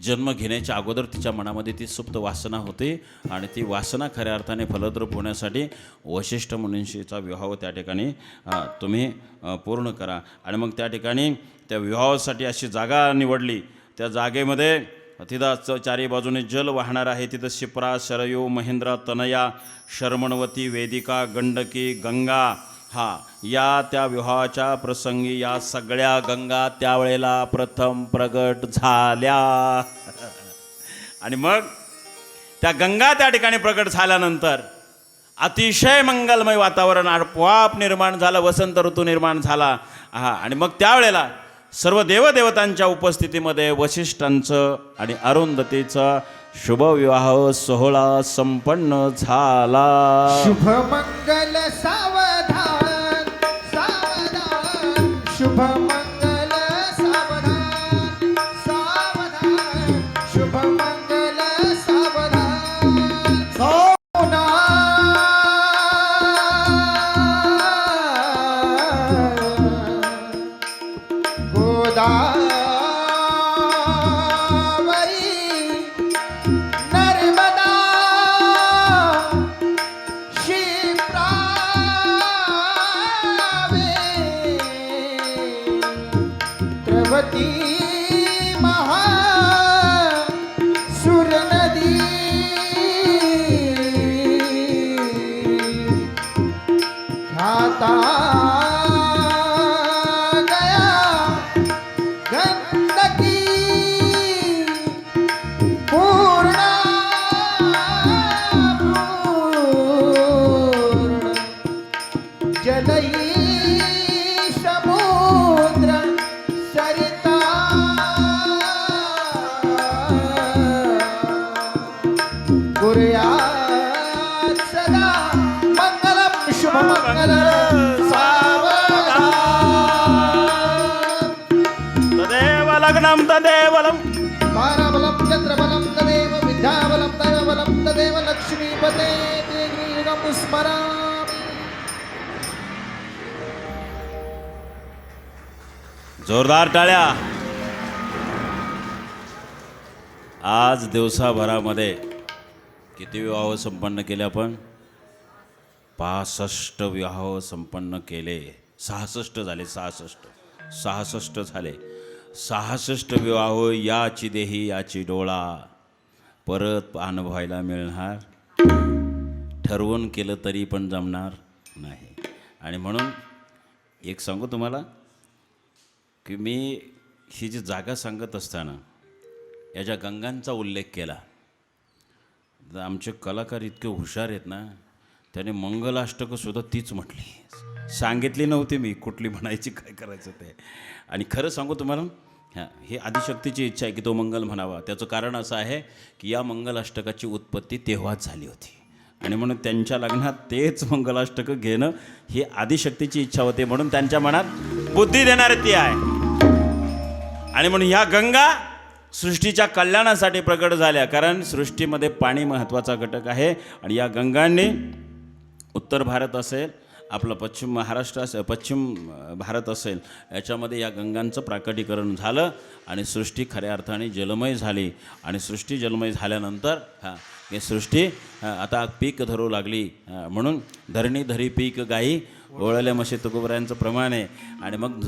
जन्म घेण्याच्या अगोदर तिच्या मनामध्ये ती सुप्त वासना होती आणि ती वासना खऱ्या अर्थाने फलद्रूप होण्यासाठी वशिष्ठ मुनींशीचा विवाह त्या ठिकाणी तुम्ही पूर्ण करा. आणि मग त्या ठिकाणी त्या विवाहासाठी अशी जागा निवडली. त्या जागेमध्ये तिथं चारी बाजूने जल वाहणार आहे. तिथं शिप्रा, शरयू, महेंद्र, तनया, शर्मणवती, वेदिका, गंडकी, गंगा या त्या विवाहाच्या प्रसंगी या सगळ्या गंगा त्यावेळेला प्रथम प्रगट झाल्या. आणि मग त्या गंगा त्या ठिकाणी प्रगट झाल्यानंतर अतिशय मंगलमय वातावरण आपोआप निर्माण झालं, वसंत ऋतू निर्माण झाला. आणि मग त्यावेळेला सर्व देवदेवतांच्या उपस्थितीमध्ये वशिष्ठांचं आणि अरुंधतीचं शुभविवाह सोहळा संपन्न झाला. शुभ मंगल सावधान शुभ मंगल सावधान सावधान शुभ मंगल सावधान सावधान गोदावरी नर्मदा शिप्रावे द्रवती महा सुरनदी ख्याता गया गंदगी पूर्णा पूर्ण जलई समुद्र सरिता कुर्यात् सदा मंगलम शुभ मंगलम सावधान तदेव लग्नं तदेव लम्. मानबलं चन्द्रबलं तदेव विद्याबलं दैवबलं तदेव लक्ष्मीपते ते गृहं स्मरामि. जोरदार टाळ्या. आज दिवसाभरामध्ये किती विवाह संपन्न केले आपण? 65 विवाह संपन्न केले. 66 झाले. 66 झाले. 66 विवाह याची देही याची डोळा परत अनुभवायला मिळणार. ठरवून केलं तरी पण जमणार नाही. आणि म्हणून एक सांगू तुम्हाला की मी ही जी जागा सांगत असताना या ज्या गंगांचा उल्लेख केला तर आमचे कलाकार इतके हुशार आहेत ना, त्याने मंगलाष्टकंसुद्धा तीच म्हटली. सांगितली नव्हती मी कुठली म्हणायची, काय करायचं ते. आणि खरं सांगू तुम्हाला, हां, ही आदिशक्तीची इच्छा आहे की तो मंगल म्हणावा. त्याचं कारण असं आहे की या मंगलाष्टकाची उत्पत्ती तेव्हाच झाली होती आणि म्हणून त्यांच्या लग्नात तेच मंगलाष्टकं घेणं ही आदिशक्तीची इच्छा होती. म्हणून त्यांच्या मनात बुद्धी देणारी ती आहे. आणि म्हणून ह्या गंगा सृष्टीच्या कल्याणासाठी प्रकट झाल्या. कारण सृष्टीमध्ये पाणी महत्त्वाचा घटक आहे. आणि या गंगांनी उत्तर भारत असेल, आपलं पश्चिम महाराष्ट्र असेल, पश्चिम भारत असेल, याच्यामध्ये या गंगांचं प्राकटीकरण झालं आणि सृष्टी खऱ्या अर्थाने जलमय झाली. आणि सृष्टी जलमय झाल्यानंतर ही सृष्टी आता पीक धरू लागली. म्हणून धरणी धरी पीक गाई ओळल्या म्हशी तुकोबऱ्यांचं प्रमाण आहे. आणि मग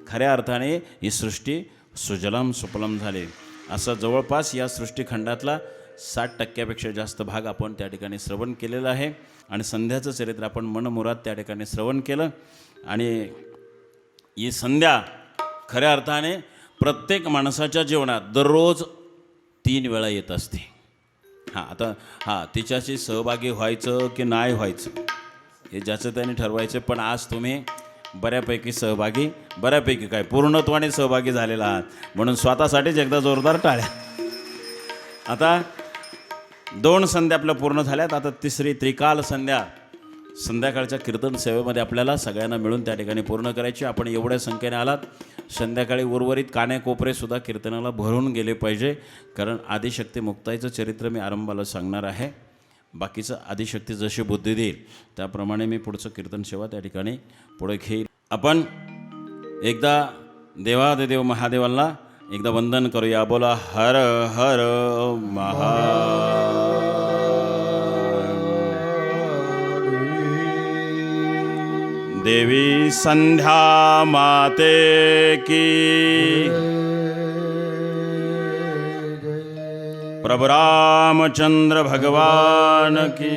खऱ्या अर्थाने ही सृष्टी सुजलाम सुफलाम झाली. असं जवळपास या सृष्टीखंडातला 60% जास्त भाग आपण त्या ठिकाणी श्रवण केलेला आहे. आणि संध्याचं चरित्र आपण मनमुराद त्या ठिकाणी श्रवण केलं. आणि ही संध्या खऱ्या अर्थाने प्रत्येक माणसाच्या जीवनात दररोज 3 वेळा येत असते. आता तिच्याशी सहभागी व्हायचं की नाही व्हायचं हे ज्याचं त्याने ठरवायचं. पण आज तुम्ही बऱ्यापैकी सहभागी, बऱ्यापैकी काय पूर्णत्वाने सहभागी झालेला आहात. म्हणून स्वतःसाठीच एकदा जोरदार टाळ्या. आता 2 संध्या आपल्या पूर्ण झाल्यात. आता तिसरी त्रिकाल संध्या संध्याकाळच्या कीर्तन सेवेमध्ये आपल्याला सगळ्यांना मिळून त्या ठिकाणी पूर्ण करायची. आपण एवढ्या संख्येने आलात. संध्याकाळी उर्वरित कानेकोपरेसुद्धा कीर्तनाला भरून गेले पाहिजे. कारण आदिशक्ती मुक्ताईचं चरित्र मी आरंभाला सांगणार आहे. बाकीचं आदिशक्ती जशी बुद्धी देईल त्याप्रमाणे मी पुढचं कीर्तन सेवा त्या ठिकाणी पुढे घेईल. आपण एकदा देवादिदेव महादेवाला एकदा वंदन करूया. बोला हर हर महा. देवी संध्या माते की, प्रभु रामचंद्र भगवान की,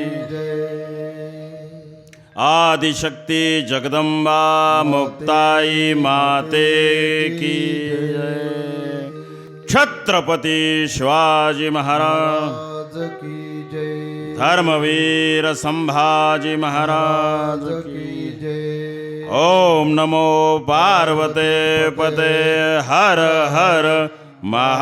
आदिशक्ति जगदम्बा मुक्ताई माते की जय. छत्रपति शिवाजी महाराज की जय. धर्मवीर संभाजी महाराज की जय. ओम नमो पार्वते पते हर हर महादेव.